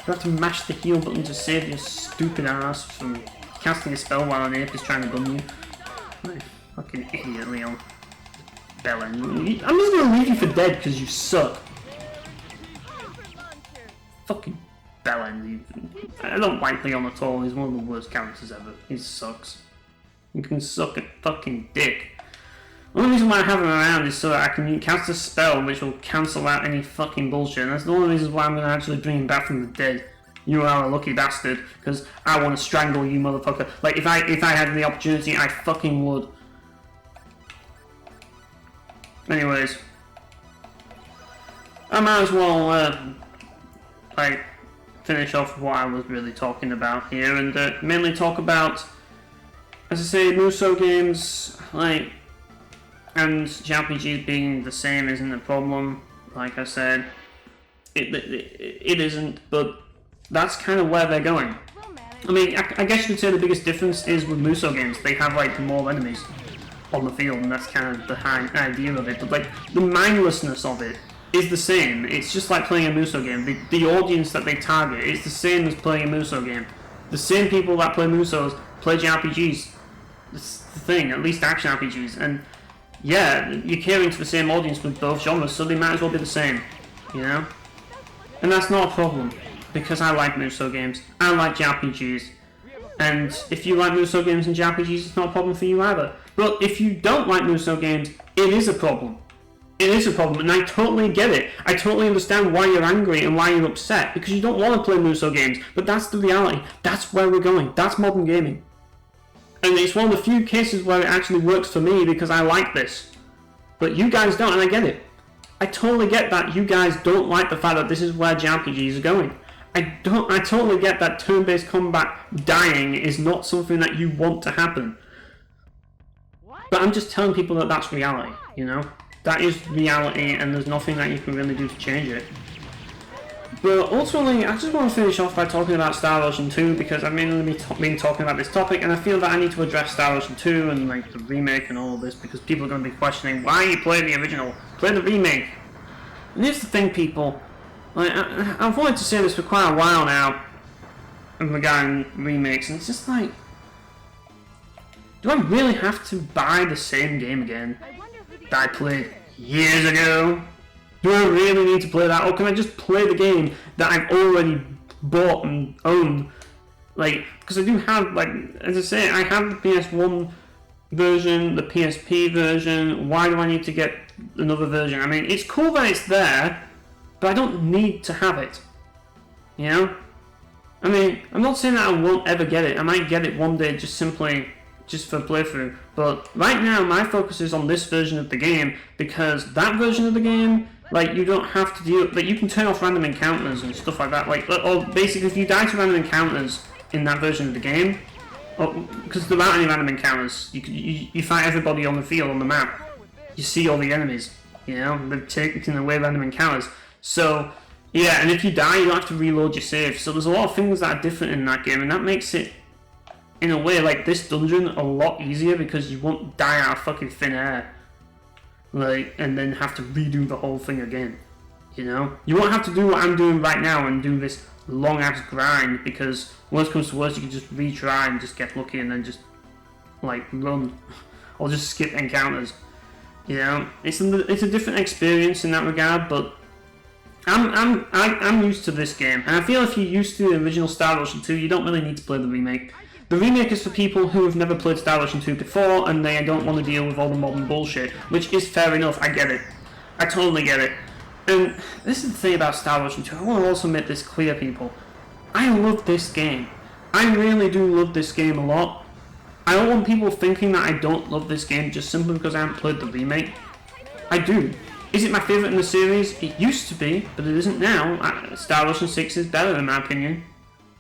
You have to mash the heal button to save your stupid ass from casting a spell while an ape is trying to gun you. Like, fucking idiot, Leon. Belen. I'm just gonna leave you for dead because you suck. Fucking Belen. I don't like Leon at all. He's one of the worst characters ever. He sucks. You can suck a fucking dick. The only reason why I have him around is so that I can cast a spell which will cancel out any fucking bullshit. And that's the only reason why I'm going to actually bring him back from the dead. You are a lucky bastard, because I want to strangle you, motherfucker. Like, if I had the opportunity, I fucking would. Anyways. I might as well, like, finish off what I was really talking about here, and mainly talk about, as I say, Musou games, like, and JRPGs being the same isn't a problem. Like I said, it isn't, but that's kind of where they're going. I mean, I guess you could say the biggest difference is with Musou games. They have like more enemies on the field, and that's kind of the idea of it. But like the mindlessness of it is the same. It's just like playing a Musou game. The audience that they target is the same as playing a Musou game. The same people that play Musous play JRPGs. That's the thing, at least action RPGs. And yeah, you're catering to the same audience with both genres, so they might as well be the same, you know? And that's not a problem, because I like Musou games, I like JRPGs, and if you like Musou games and JRPGs, it's not a problem for you either. But if you don't like Musou games, it is a problem. It is a problem, and I totally get it. I totally understand why you're angry and why you're upset, because you don't want to play Musou games, but that's the reality. That's where we're going. That's modern gaming. And it's one of the few cases where it actually works for me because I like this. But you guys don't, and I get it. I totally get that you guys don't like the fact that this is where JRPGs are going. I totally get that turn-based combat dying is not something that you want to happen. But I'm just telling people that that's reality, you know? That is reality, and there's nothing that you can really do to change it. But ultimately, I just want to finish off by talking about Star Ocean 2, because I've mainly been talking about this topic, and I feel that I need to address Star Ocean 2 and like the remake and all of this, because people are going to be questioning, why you play the original? Play the remake. And here's the thing, people. Like, I've wanted to say this for quite a while now, regarding remakes, and it's just like, do I really have to buy the same game again that I played years ago? Do I really need to play that, or can I just play the game that I've already bought and owned? Like, because I do have, like, as I say, I have the PS1 version, the PSP version. Why do I need to get another version? I mean, it's cool that it's there, but I don't need to have it. You know? I mean, I'm not saying that I won't ever get it. I might get it one day just for playthrough. But right now, my focus is on this version of the game, because that version of the game, like, you don't have to deal, like, you can turn off random encounters and stuff like that, like, or basically if you die to random encounters in that version of the game, because there aren't any random encounters, you fight everybody on the field, on the map, you see all the enemies, you know, they've taken away random encounters, so, yeah, and if you die, you don't have to reload your save, so there's a lot of things that are different in that game, and that makes it, in a way, like, this dungeon a lot easier, because you won't die out of fucking thin air. Like, and then have to redo the whole thing again, you know? You won't have to do what I'm doing right now and do this long-ass grind, because worst comes to worst, you can just retry and just get lucky and then just, like, run. Or just skip encounters, you know? It's a different experience in that regard, but I'm used to this game, and I feel if you're used to the original Star Ocean 2, you don't really need to play the remake. The remake is for people who have never played Star Ocean 2 before, and they don't want to deal with all the modern bullshit, which is fair enough, I get it. I totally get it. And this is the thing about Star Ocean 2, I want to also make this clear, people. I love this game. I really do love this game a lot. I don't want people thinking that I don't love this game just simply because I haven't played the remake. I do. Is it my favourite in the series? It used to be, but it isn't now. Star Ocean 6 is better in my opinion.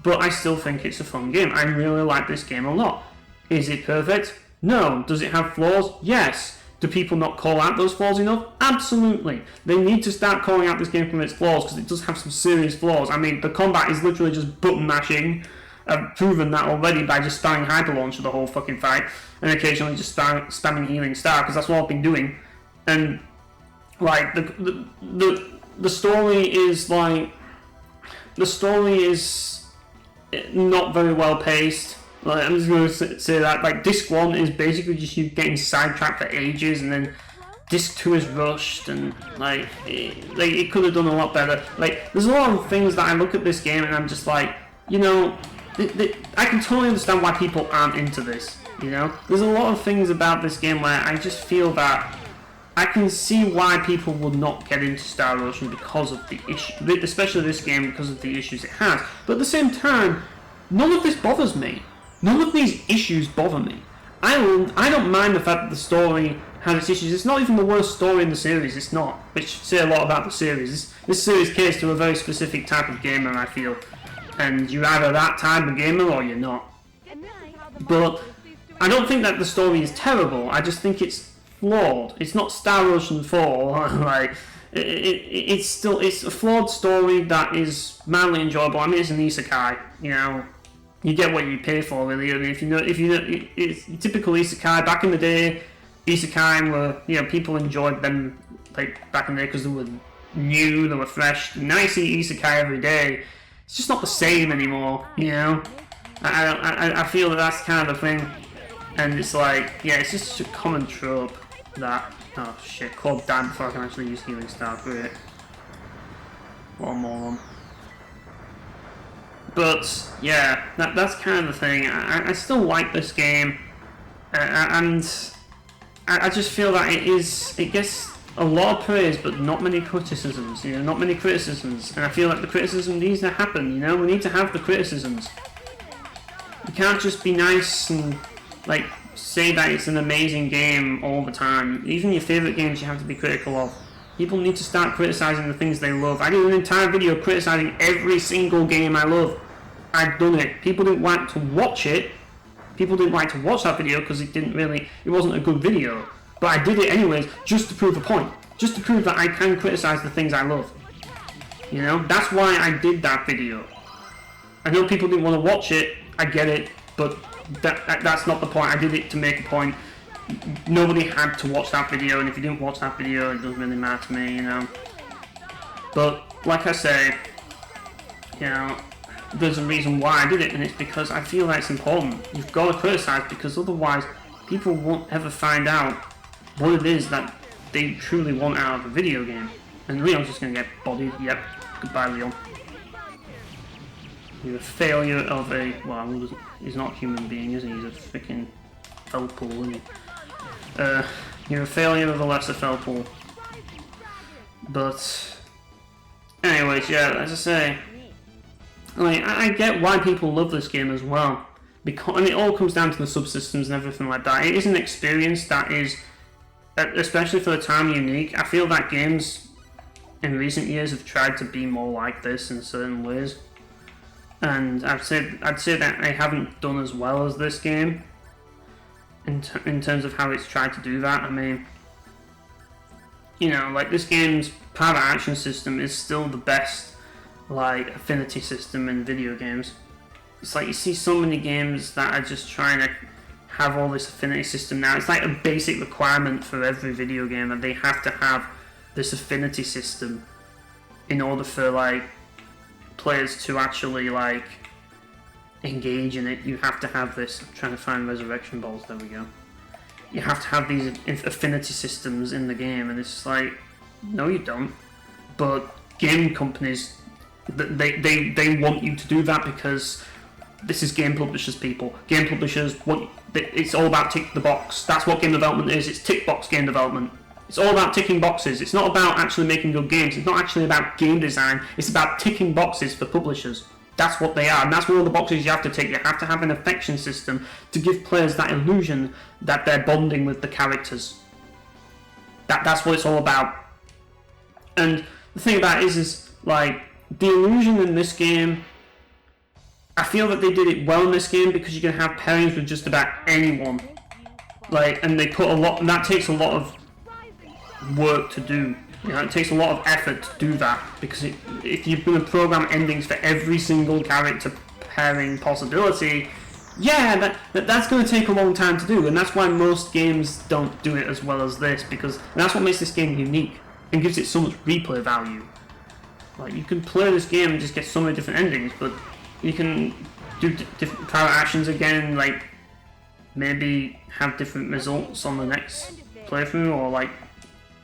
But I still think it's a fun game. I really like this game a lot. Is it perfect? No. Does it have flaws? Yes. Do people not call out those flaws enough? Absolutely. They need to start calling out this game from its flaws, because it does have some serious flaws. I mean, the combat is literally just button mashing, I've proven that already by just spamming Hyper Launch for the whole fucking fight, and occasionally just spamming Healing Star, because that's what I've been doing. And like the story is like not very well paced. Like, I'm just going to say that. Like, disc 1 is basically just you getting sidetracked for ages, and then disc 2 is rushed, and like it could have done a lot better. Like, there's a lot of things that I look at this game and I'm just like, you know, I can totally understand why people aren't into this. You know, there's a lot of things about this game where I just feel that I can see why people would not get into Star Ocean because of the issue, especially this game, because of the issues it has. But at the same time, none of this bothers me. None of these issues bother me. I don't mind the fact that the story has its issues. It's not even the worst story in the series. It's not, which say a lot about the series. This series caters to a very specific type of gamer, I feel, and you're either that type of gamer or you're not. But I don't think that the story is terrible. I just think it's flawed. It's not Star Ocean 4. Like, it's a flawed story that is mildly enjoyable. I mean, it's an isekai, you know. You get what you pay for, really. I mean, if you know, it's typical isekai. Back in the day, isekai were, you know, people enjoyed them, like, back in the day because they were new, they were fresh. Now you see isekai every day. It's just not the same anymore, you know. I feel that that's kind of the thing, and it's like, yeah, it's just a common trope that, oh shit, Corb died before I can actually use Healing Star. Great. One more. But yeah, that's kind of the thing. I still like this game, and I just feel that it gets a lot of praise, but not many criticisms. You know, not many criticisms, and I feel like the criticism needs to happen. You know, we need to have the criticisms. You can't just be nice and like say that it's an amazing game all the time. Even your favorite games, you have to be critical of. People need to start criticizing the things they love. I did an entire video criticizing every single game I love. I've done it. People didn't like to watch it. People didn't like to watch that video because it wasn't a good video. But I did it anyways, just to prove a point. Just to prove that I can criticize the things I love. You know, that's why I did that video. I know people didn't want to watch it, I get it, but that's not the point. I did it to make a point. Nobody had to watch that video, and if you didn't watch that video, it doesn't really matter to me, you know. But, like I say, you know, there's a reason why I did it, and it's because I feel that it's important. You've got to criticize, because otherwise people won't ever find out what it is that they truly want out of a video game. And Leon's just going to get bodied. Yep. Goodbye, Leon. You're a failure of a... Well, he's not a human being, is he? He's a freaking Felpool, isn't he? You're a failure of a lesser Felpool. But... anyways, yeah, as I say... like, I get why people love this game as well. Because, and it all comes down to the subsystems and everything like that. It is an experience that is, especially for the time, unique. I feel that games in recent years have tried to be more like this in certain ways. And I'd say that they haven't done as well as this game in terms of how it's tried to do that. I mean, you know, like, this game's power action system is still the best, like, affinity system in video games. It's like you see so many games that are just trying to have all this affinity system now. It's like a basic requirement for every video game that they have to have this affinity system in order for, like, players to actually, like, engage in it. You have to have this. I'm trying to find resurrection balls. There we go. You have to have these affinity systems in the game, and it's like, no, you don't. But game companies, they want you to do that because this is game publishers, people. Game publishers, it's all about tick the box. That's what game development is. It's tick box game development. It's all about ticking boxes. It's not about actually making good games. It's not actually about game design. It's about ticking boxes for publishers. That's what they are, and that's one of the boxes you have to tick. You have to have an affection system to give players that illusion that they're bonding with the characters. That's what it's all about. And the thing about it is like, the illusion in this game, I feel that they did it well in this game because you can have pairings with just about anyone. Like, and they put a lot, and that takes a lot of work to do. You know, it takes a lot of effort to do that because if you're going to program endings for every single character pairing possibility, yeah, that's going to take a long time to do, and that's why most games don't do it as well as this, because that's what makes this game unique and gives it so much replay value. Like, you can play this game and just get so many different endings, but you can do different private actions again, like maybe have different results on the next playthrough, or like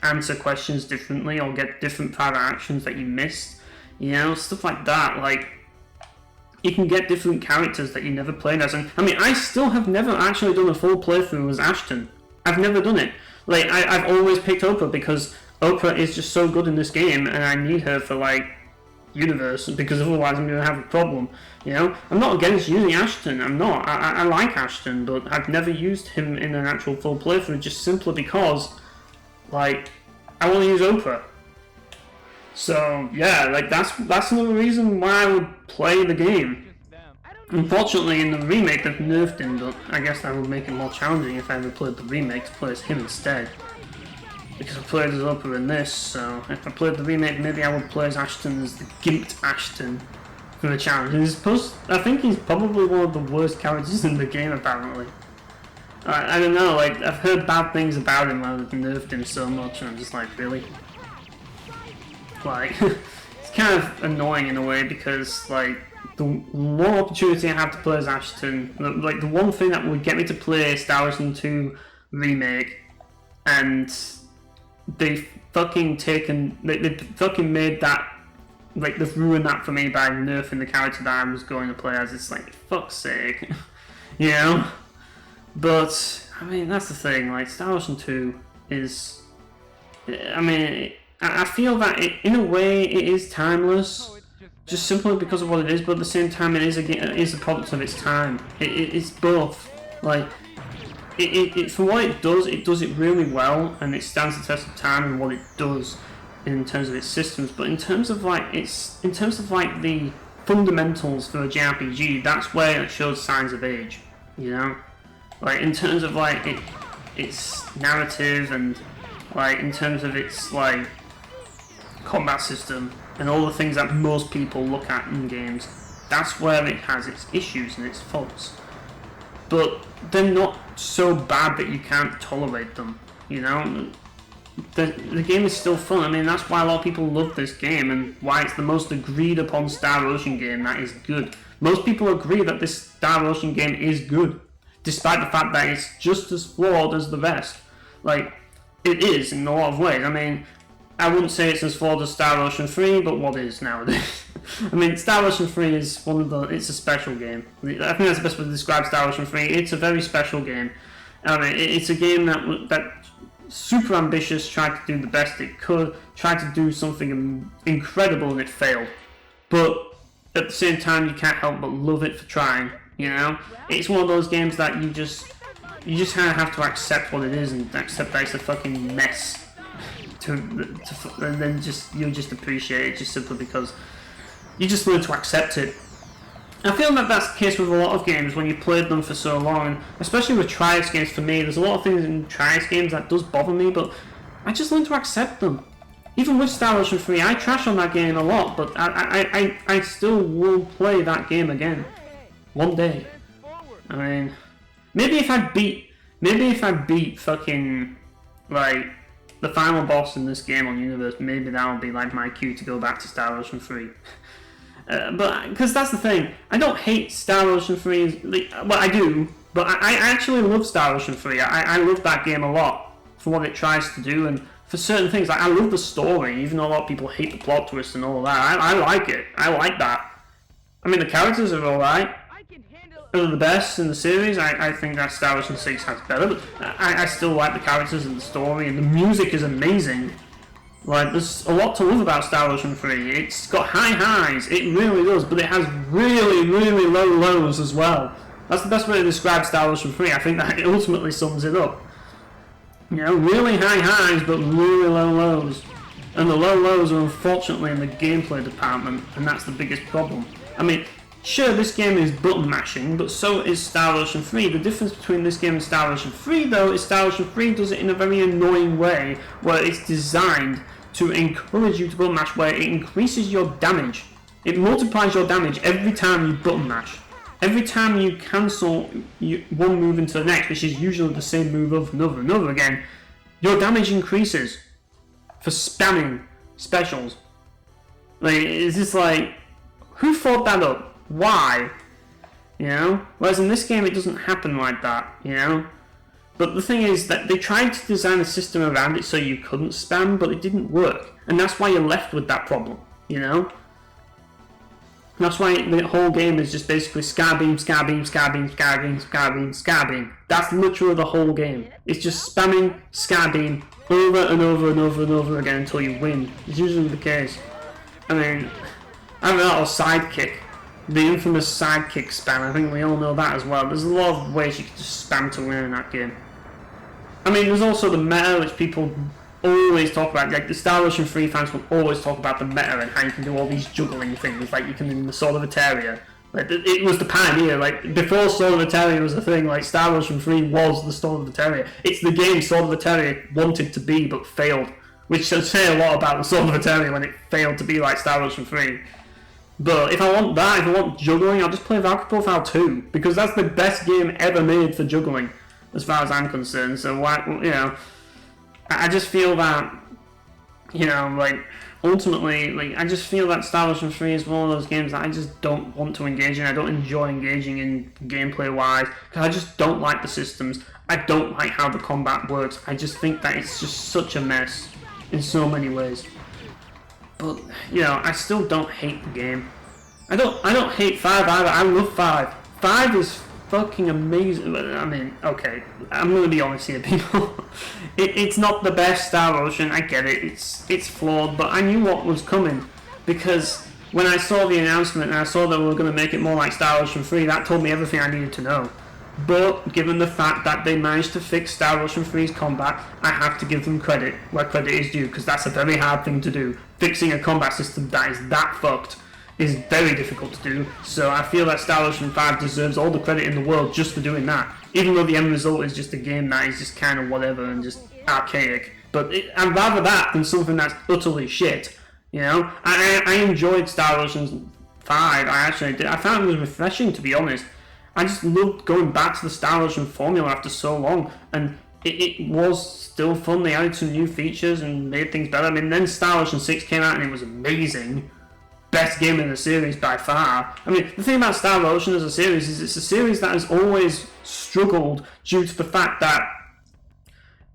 answer questions differently, or get different private actions that you missed, you know, stuff like that. Like, you can get different characters that you never played as. And I mean, I still have never actually done a full playthrough as Ashton. I've never done it. Like, I've always picked Oprah because Oprah is just so good in this game, and I need her for, like, universe, because otherwise I'm going to have a problem, you know? I'm not against using Ashton, I'm not. I like Ashton, but I've never used him in an actual full playthrough just simply because, like, I want to use Oprah. So, yeah, like, that's another reason why I would play the game. Unfortunately, in the remake, they've nerfed him, but I guess that would make it more challenging if I ever played the remake to play as him instead. Because I played as Oprah in this, so if I played the remake, maybe I would play as Ashton, as the gimped Ashton for the challenge. And I think he's probably one of the worst characters in the game, apparently. I don't know, like, I've heard bad things about him, where they've nerfed him so much, and I'm just like, really? Like, it's kind of annoying in a way, because, like, the more opportunity I have to play as Ashton, like, the one thing that would get me to play Star Ocean 2 Remake, and they've fucking made that, like, they've ruined that for me by nerfing the character that I was going to play as. It's like, fuck's sake, you know? But, I mean, that's the thing, like, Star Ocean 2 is, I mean, I feel that in a way it is timeless, just simply because of what it is, but at the same time it is a product of its time. It's both. Like, for what it does it really well, and it stands the test of time and what it does in terms of its systems. But in terms of like the fundamentals for a JRPG, that's where it shows signs of age. You know, like in terms of like its narrative, and like in terms of its like combat system and all the things that most people look at in games, that's where it has its issues and its faults. But they're not so bad that you can't tolerate them, you know? The game is still fun. I mean, that's why a lot of people love this game, and why it's the most agreed upon Star Ocean game that is good. Most people agree that this Star Ocean game is good, despite the fact that it's just as flawed as the rest. Like, it is in a lot of ways. I mean, I wouldn't say it's as flawed as Star Ocean 3, but what is nowadays? I mean, Star Ocean 3 is it's a special game. I think that's the best way to describe Star Ocean 3. It's a very special game. I mean, it's a game that super ambitious, tried to do the best it could, tried to do something incredible, and it failed. But at the same time, you can't help but love it for trying, you know? It's one of those games that you just kind of have to accept what it is, and accept that it's a fucking mess. And then you'll just appreciate it just simply because you just learn to accept it. I feel that that's the case with a lot of games when you played them for so long, and especially with Triax games. For me, there's a lot of things in Triax games that does bother me, but I just learn to accept them. Even with Star Ocean 3, I trash on that game a lot, but I still will play that game again one day. I mean, maybe if I beat fucking like the final boss in this game on Universe, maybe that will be like my cue to go back to Star Ocean 3. But because that's the thing, I don't hate Star Ocean 3. Well, I do, but I actually love Star Ocean 3. I love that game a lot for what it tries to do, and for certain things. Like, I love the story, even though a lot of people hate the plot twist and all that. I like it. I like that. I mean, the characters are alright. They're the best in the series. I think that Star Ocean 6 has better, but I still like the characters and the story, and the music is amazing. Like, there's a lot to love about Star Ocean 3. It's got high highs, it really does, but it has really, really low lows as well. That's the best way to describe Star Ocean 3. I think that it ultimately sums it up. You know, really high highs, but really low lows. And the low lows are unfortunately in the gameplay department, and that's the biggest problem. I mean, sure, this game is button mashing, but so is Star Ocean 3. The difference between this game and Star Ocean 3, though, is Star Ocean 3 does it in a very annoying way, where it's designed to encourage you to button mash, where it increases your damage It multiplies your damage every time you button mash. Every time you cancel one move into the next, which is usually the same move over and over and over again, your damage increases for spamming specials. Like, it's just like, who thought that up? Why? You know? Whereas in this game, it doesn't happen like that, you know? But the thing is that they tried to design a system around it so you couldn't spam, but it didn't work. And that's why you're left with that problem, you know? That's why the whole game is just basically scar beam, scar beam, scar beam, scar beam, scar beam, scar beam. That's literally the whole game. It's just spamming scar beam over and over and over and over again until you win. It's usually the case. I mean, I have a little sidekick. The infamous sidekick spam. I think we all know that as well. There's a lot of ways you can just spam to win in that game. I mean, there's also the meta, which people always talk about. Like, the Star Ocean 3 fans will always talk about the meta and how you can do all these juggling things, like you can in the Sword of Eteria. Like, it was the pioneer. Like, before Sword of Eteria was a thing, like, Star Ocean 3 was the Sword of Eteria. It's the game Sword of Eteria wanted to be, but failed. Which should say a lot about the Sword of Eteria when it failed to be like Star Ocean 3. But if I want that, if I want juggling, I'll just play Valkyrie Profile 2. Because that's the best game ever made for juggling, as far as I'm concerned. So, why, you know, I just feel that, you know, like, ultimately, like, I just feel that Star Ocean 3 is one of those games that I just don't want to engage in. I don't enjoy engaging in gameplay-wise, because I just don't like the systems. I don't like how the combat works. I just think that it's just such a mess in so many ways. But, you know, I still don't hate the game. I don't hate 5 either. I love 5. 5 is fucking amazing. I mean, okay, I'm gonna be honest here, people. It's not the best Star Ocean. I get it. It's flawed, but I knew what was coming, because when I saw the announcement and I saw that we were gonna make it more like Star Ocean 3, that told me everything I needed to know. But given the fact that they managed to fix Star Ocean 3's combat, I have to give them credit where credit is due, because that's a very hard thing to do. Fixing a combat system that is that fucked is very difficult to do, so I feel that Star Ocean 5 deserves all the credit in the world just for doing that, even though the end result is just a game that is just kind of whatever and just archaic. But I'd rather that than something that's utterly shit, you know? I enjoyed Star Ocean 5, I actually did. I found it was refreshing, to be honest. I just loved going back to the Star Ocean formula after so long, and it was still fun. They added some new features and made things better. I mean, then Star Ocean 6 came out and it was amazing. Best game in the series by far. I mean, the thing about Star Ocean as a series is it's a series that has always struggled due to the fact that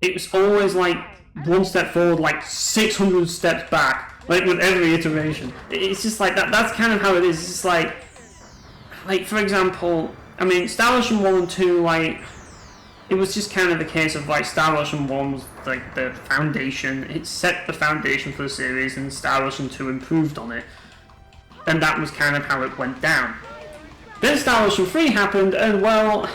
it's always like one step forward, like 600 steps back, like with every iteration. It's just like that. That's kind of how it is. It's just like for example, I mean, Star Ocean 1 and 2, like, it was just kind of the case of, like, Star Ocean 1 was, like, the foundation. It set the foundation for the series, and Star Ocean 2 improved on it. And that was kind of how it went down. Then Star Ocean 3 happened, and, well,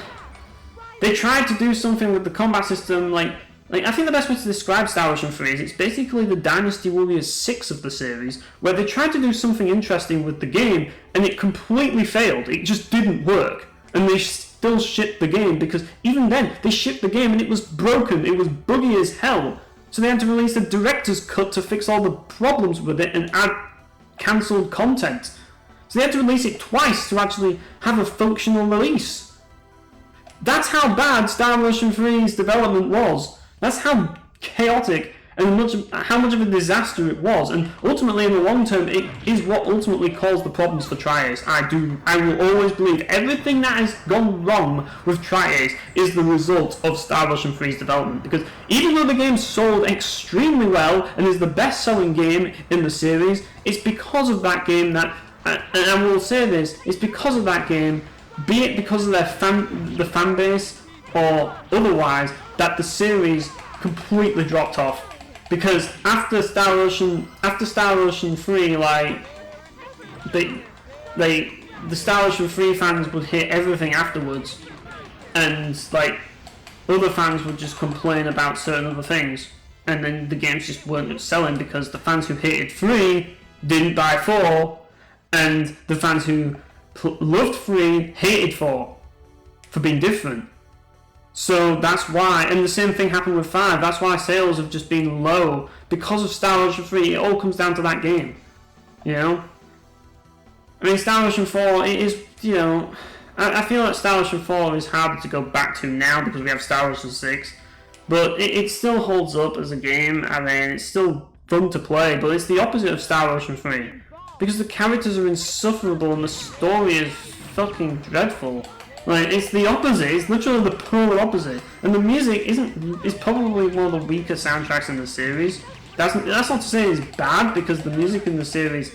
they tried to do something with the combat system, like I think the best way to describe Star Ocean 3 is it's basically the Dynasty Warriors 6 of the series, where they tried to do something interesting with the game, and it completely failed. It just didn't work. And they still shipped the game, because even then, they shipped the game and it was broken. It was buggy as hell. So they had to release a director's cut to fix all the problems with it and add cancelled content. So they had to release it twice to actually have a functional release. That's how bad Star Ocean 3's development was. That's how chaotic and how much of a disaster it was. And ultimately, in the long term, it is what ultimately caused the problems for Tri-Ace. I will always believe everything that has gone wrong with Tri-Ace is the result of Star Ocean 3's development. Because even though the game sold extremely well and is the best-selling game in the series, it's because of that game that, and I will say this, it's because of that game, be it because of the fan base or otherwise, that the series completely dropped off. Because after Star Ocean 3, like, the Star Ocean 3 fans would hate everything afterwards, and like other fans would just complain about certain other things, and then the games just weren't selling because the fans who hated 3 didn't buy 4, and the fans who loved 3 hated 4 for being different. So that's why, and the same thing happened with 5, that's why sales have just been low, because of Star Ocean 3, it all comes down to that game, you know? I mean, Star Ocean 4, it is, you know, I feel like Star Ocean 4 is harder to go back to now because we have Star Ocean 6, but it still holds up as a game. I mean, it's still fun to play, but it's the opposite of Star Ocean 3, because the characters are insufferable and the story is fucking dreadful. Like, it's the opposite, it's literally the polar opposite, and the music is probably one of the weaker soundtracks in the series. That's not to say it's bad, because the music in the series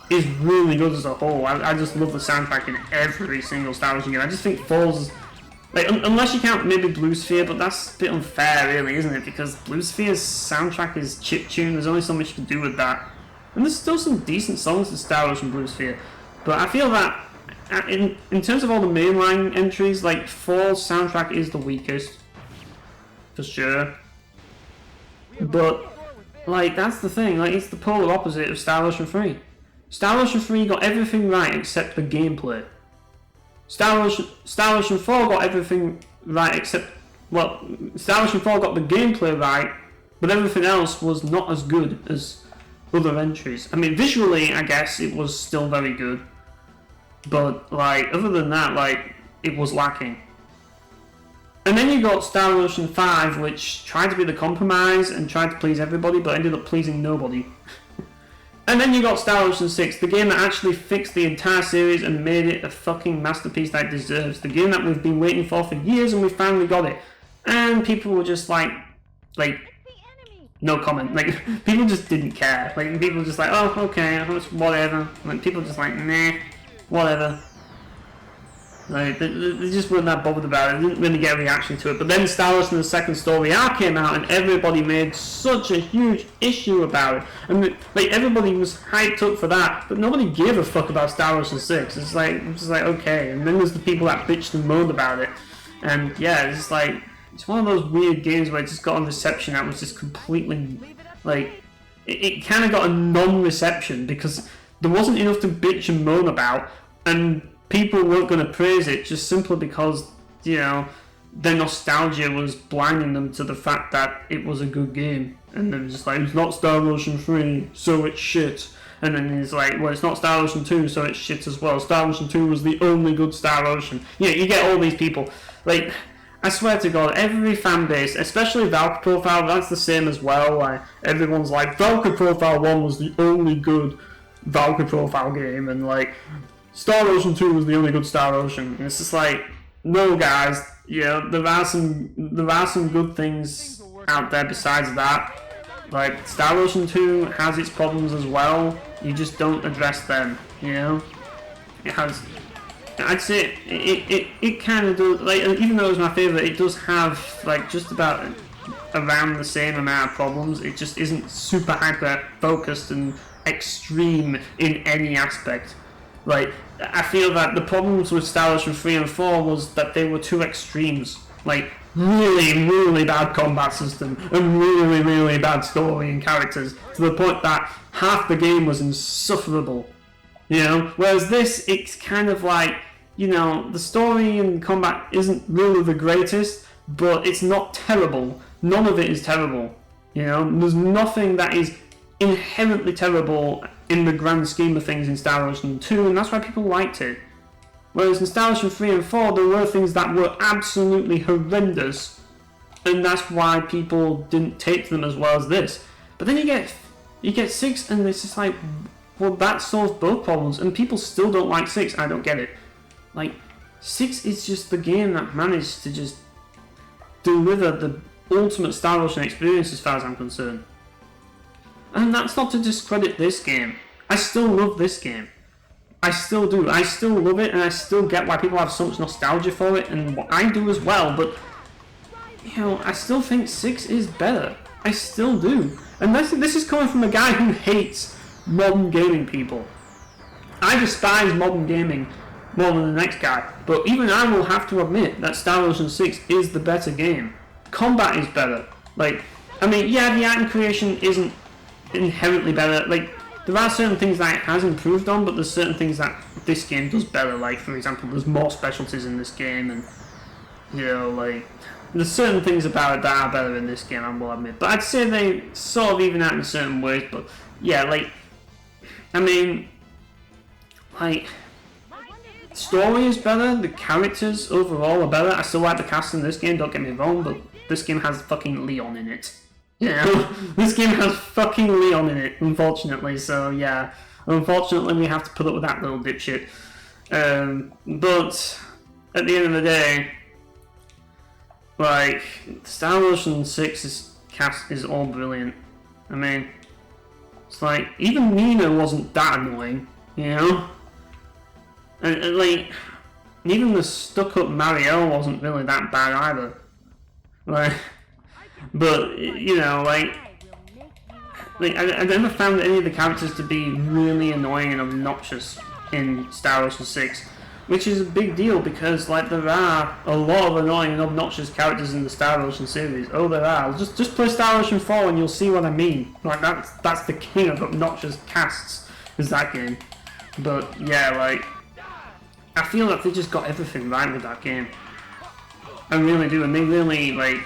is really good as a whole. I just love the soundtrack in every single Star Ocean game. I just think Falls, like, unless you count maybe Blue Sphere, but that's a bit unfair really, isn't it? Because Blue Sphere's soundtrack is chiptune, there's only so much you can do with that. And there's still some decent songs in Star Ocean Blue Sphere. But I feel that in terms of all the mainline entries, like, Falls' soundtrack is the weakest. For sure. But, like, that's the thing, like, it's the polar opposite of Star Ocean 3. Star Ocean 3 got everything right except the gameplay. Star Ocean 4 got everything right except, well, Star Ocean 4 got the gameplay right, but everything else was not as good as other entries. I mean, visually, I guess it was still very good, but, like, other than that, like, it was lacking. And then you got Star Ocean 5, which tried to be the compromise and tried to please everybody, but ended up pleasing nobody. And then you got Star Ocean 6, the game that actually fixed the entire series and made it a fucking masterpiece that it deserves. The game that we've been waiting for years, and we finally got it. And people were just like, no comment. Like, people just didn't care. Like, people were just like, oh, okay, whatever. Like, people just like, nah, whatever. Like, they just weren't that bothered about it. They didn't really get a reaction to it. But then Star Ocean: The Second Story Arc came out, and everybody made such a huge issue about it. And like, everybody was hyped up for that, but nobody gave a fuck about Star Ocean 6. It's just like okay. And then there's the people that bitched and moaned about it. And yeah, it's like, it's one of those weird games where it just got a reception that was just completely, like, it kind of got a non-reception because there wasn't enough to bitch and moan about, and people weren't going to praise it just simply because, you know, their nostalgia was blinding them to the fact that it was a good game. And they were just like, it's not Star Ocean 3, so it's shit. And then it's like, well, it's not Star Ocean 2, so it's shit as well. Star Ocean 2 was the only good Star Ocean. Yeah, you get all these people. Like, I swear to God, every fan base, especially Valkyrie Profile, that's the same as well. Like, everyone's like, Valkyrie Profile 1 was the only good Valkyrie Profile game, and like, Star Ocean 2 was the only good Star Ocean. And it's just like, no guys, you know, there are some good things out there besides that. Like, Star Ocean 2 has its problems as well, you just don't address them, you know? It has, I'd say, it kind of does, like, even though it's my favourite, it does have, like, just about around the same amount of problems. It just isn't super hyper-focused and extreme in any aspect. Like, I feel that the problems with Star Ocean 3 and 4 was that they were two extremes. Like, really, really bad combat system and really, really bad story and characters, to the point that half the game was insufferable. You know? Whereas this, it's kind of like, you know, the story and combat isn't really the greatest, but it's not terrible. None of it is terrible. You know? There's nothing that is inherently terrible in the grand scheme of things in Star Ocean 2, and that's why people liked it. Whereas in Star Ocean 3 and 4, there were things that were absolutely horrendous, and that's why people didn't take them as well as this. But then you get 6, and it's just like, well, that solves both problems, and people still don't like 6. I don't get it. Like, 6 is just the game that managed to just deliver the ultimate Star Ocean experience as far as I'm concerned. And that's not to discredit this game. I still love this game. I still do. I still love it, and I still get why people have so much nostalgia for it, and I do as well, but, you know, I still think 6 is better. I still do. And this is coming from a guy who hates modern gaming people. I despise modern gaming more than the next guy, but even I will have to admit that Star Ocean 6 is the better game. Combat is better. Like, I mean, yeah, the item creation isn't inherently better. Like, there are certain things that it has improved on, but there's certain things that this game does better. Like, for example, there's more specialties in this game, and, you know, like, there's certain things about it that are better in this game, I will admit. But I'd say they sort of even out in certain ways. But yeah, like, I mean, like, story is better, the characters overall are better. I still like the cast in this game, don't get me wrong, but this game has fucking Leon in it. You know? This game has fucking Leon in it, unfortunately, so yeah. Unfortunately, we have to put up with that little dipshit. But, at the end of the day, like, Star Ocean 6's cast is all brilliant. I mean, it's like, even Nina wasn't that annoying, you know? And like, even the stuck-up Marielle wasn't really that bad either. Like, but, you know, like I never found any of the characters to be really annoying and obnoxious in Star Ocean 6, which is a big deal because, like, there are a lot of annoying and obnoxious characters in the Star Ocean series. Oh, there are. Just play Star Ocean 4 and you'll see what I mean. Like, that's the king of obnoxious casts, is that game. But, yeah, like, I feel like they just got everything right with that game. I really do, and they really, like,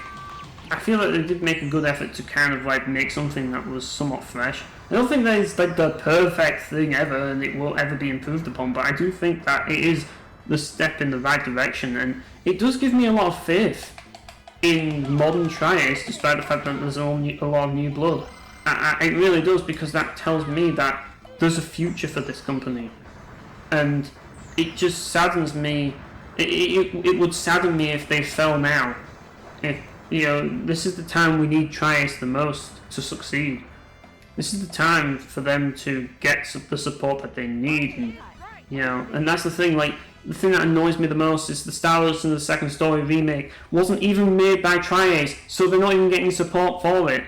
I feel like they did make a good effort to kind of, like, make something that was somewhat fresh. I don't think that is, like, the perfect thing ever, and it will ever be improved upon, but I do think that it is the step in the right direction, and it does give me a lot of faith in modern Tri-Ace, despite the fact that there's a lot of new blood. It really does, because that tells me that there's a future for this company. And it just saddens me. It would sadden me if they fell now. If, you know, this is the time we need Tri-Ace the most to succeed. This is the time for them to get the support that they need, and, you know, and that's the thing. Like, the thing that annoys me the most is the Star Ocean the Second Story remake wasn't even made by Tri-Ace, so they're not even getting support for it.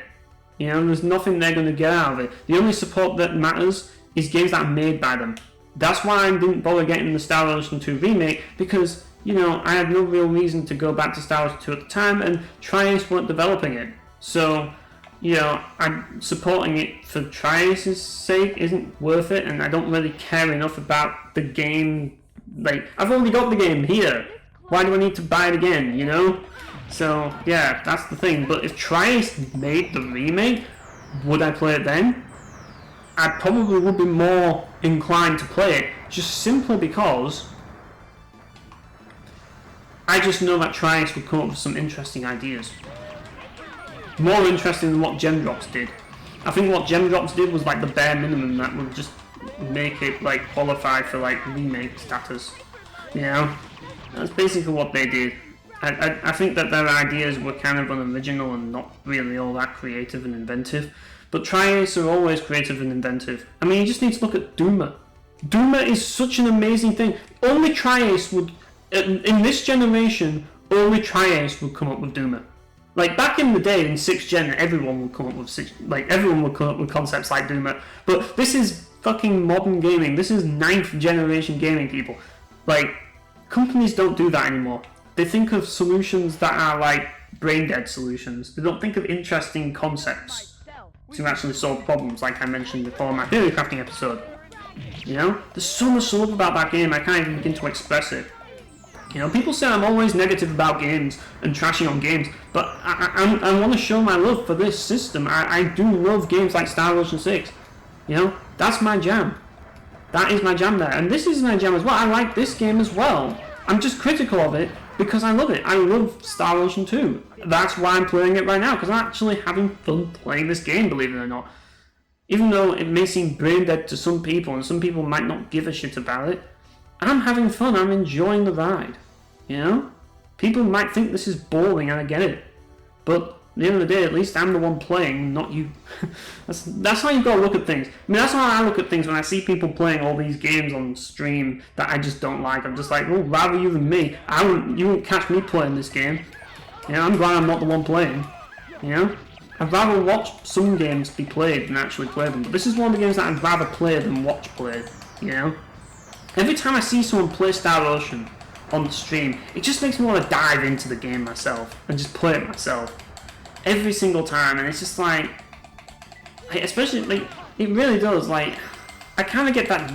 You know, there's nothing they're going to get out of it. The only support that matters is games that are made by them. That's why I didn't bother getting the Star Ocean 2 remake, because, you know, I had no real reason to go back to Star Ocean 2 at the time, and Tri-Ace weren't developing it. So, you know, I'm supporting it for Tri-Ace's sake isn't worth it, and I don't really care enough about the game. Like, I've already got the game here. Why do I need to buy it again, you know? So, yeah, that's the thing. But if Tri-Ace made the remake, would I play it then? I probably would be more inclined to play it, just simply because I just know that Tri-Ace would come up with some interesting ideas. More interesting than what Gemdrops did. I think what Gemdrops did was like the bare minimum that would just make it like qualify for like remake status. You know? That's basically what they did. I think that their ideas were kind of unoriginal and not really all that creative and inventive. But Tri-Ace are always creative and inventive. I mean, you just need to look at Dooma. Dooma is such an amazing thing. Only Tri-Ace would, in this generation, only Tri-Ace would come up with Dooma. Like, back in the day, in 6th gen, everyone would come up with concepts like Dooma. But this is fucking modern gaming. This is 9th generation gaming, people. Like, companies don't do that anymore. They think of solutions that are like brain dead solutions. They don't think of interesting concepts to actually solve problems, like I mentioned before in my theory crafting episode. You know? There's so much to love about that game, I can't even begin to express it. You know, people say I'm always negative about games and trashing on games, but I want to show my love for this system. I do love games like Star Ocean 6. You know? That's my jam. That is my jam there. And this is my jam as well. I like this game as well. I'm just critical of it because I love it. I love Star Ocean 2. That's why I'm playing it right now, because I'm actually having fun playing this game, believe it or not. Even though it may seem brain dead to some people, and some people might not give a shit about it, I'm having fun. I'm enjoying the ride. You know? People might think this is boring, and I get it. But at the end of the day, at least I'm the one playing, not you. that's how you gotta look at things. I mean, that's how I look at things when I see people playing all these games on stream that I just don't like. I'm just like, well, rather you than me. You won't catch me playing this game. You know, I'm glad I'm not the one playing. You know? I'd rather watch some games be played than actually play them. But this is one of the games that I'd rather play than watch played. You know? Every time I see someone play Star Ocean on the stream, it just makes me want to dive into the game myself and just play it myself. Every single time, and it's just like especially, like, it really does, like, I kind of get that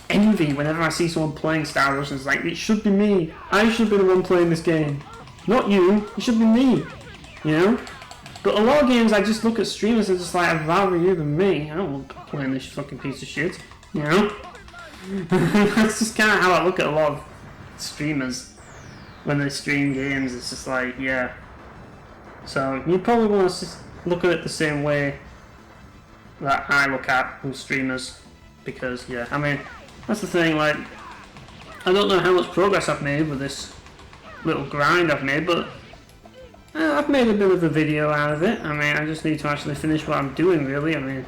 envy whenever I see someone playing Star Ocean. It's like, it should be me. I should be the one playing this game. Not you. It should be me. You know? But a lot of games, I just look at streamers and just like, I'd rather you than me. I don't want to play this fucking piece of shit. You know? That's just kind of how I look at a lot of streamers when they stream games. It's just like, yeah. So you probably want to look at it the same way that I look at with streamers, because yeah, I mean, that's the thing. Like, I don't know how much progress I've made with this little grind I've made, but I've made a bit of a video out of it. I mean, I just need to actually finish what I'm doing, really. I mean,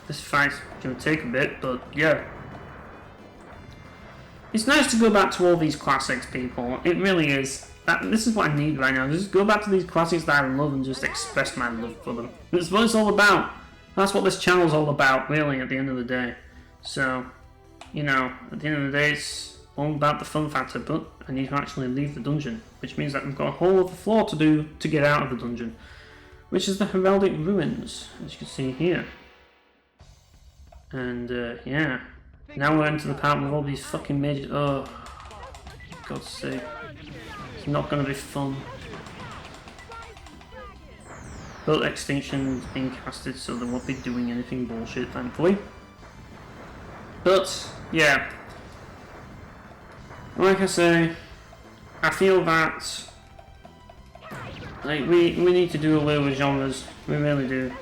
this fight's going to take a bit, but yeah. It's nice to go back to all these classics, people. It really is. This is what I need right now. Just go back to these classics that I love and just express my love for them. That's what it's all about. That's what this channel's all about, really, at the end of the day. So, you know, at the end of the day, it's all about the fun factor, but I need to actually leave the dungeon, which means that I've got a whole other floor to do to get out of the dungeon, which is the Heraldic Ruins, as you can see here. And, yeah. Now we're into the part with all these fucking mages. Oh, for God's sake. It's not going to be fun. But Extinction is being casted, so they won't be doing anything bullshit, thankfully. But, yeah. Like I say, I feel that like we need to do away with genres. We really do.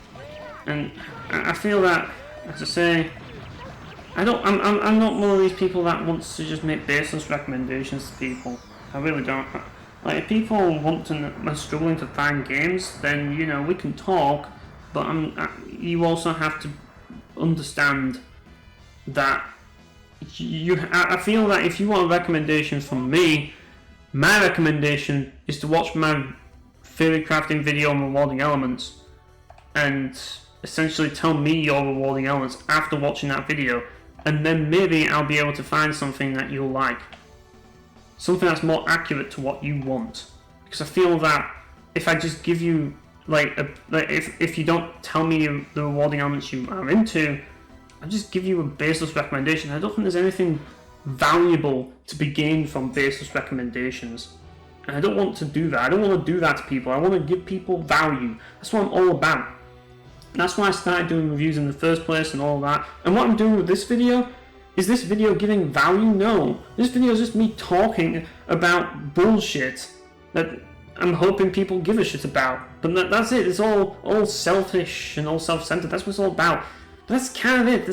And I feel that, as I say, I'm not one of these people that wants to just make baseless recommendations to people. I really don't. Like, if people are struggling to find games, then, you know, we can talk, but you also have to understand that I feel that if you want a recommendation from me, my recommendation is to watch my theory crafting video on rewarding elements and essentially tell me your rewarding elements after watching that video, and then maybe I'll be able to find something that you'll like. Something that's more accurate to what you want. Because I feel that if I just give you, if you don't tell me the rewarding elements you are into, I just give you a baseless recommendation. I don't think there's anything valuable to be gained from baseless recommendations. And I don't want to do that. I don't want to do that to people. I want to give people value. That's what I'm all about. And that's why I started doing reviews in the first place and all that. And what I'm doing with this video, is this video giving value? No. This video is just me talking about bullshit that I'm hoping people give a shit about. But that's it. It's all selfish and all self-centered. That's what it's all about. But that's kind of it.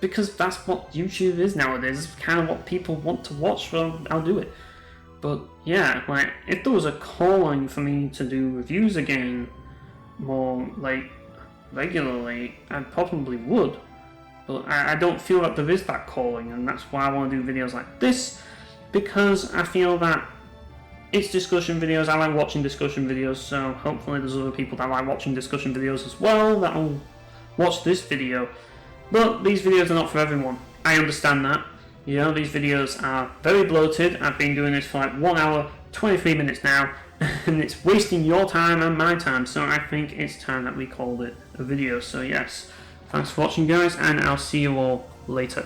Because that's what YouTube is nowadays. It's kind of what people want to watch, so I'll do it. But yeah, like, if there was a calling for me to do reviews again more, like, regularly, I probably would. But I don't feel that there is that calling, and that's why I want to do videos like this, because I feel that it's discussion videos. I like watching discussion videos, so hopefully there's other people that like watching discussion videos as well that'll watch this video. But these videos are not for everyone. I understand that. You know, these videos are very bloated. I've been doing this for like 1 hour, 23 minutes now, and it's wasting your time and my time, so I think it's time that we called it a video. So yes, thanks for watching, guys, and I'll see you all later.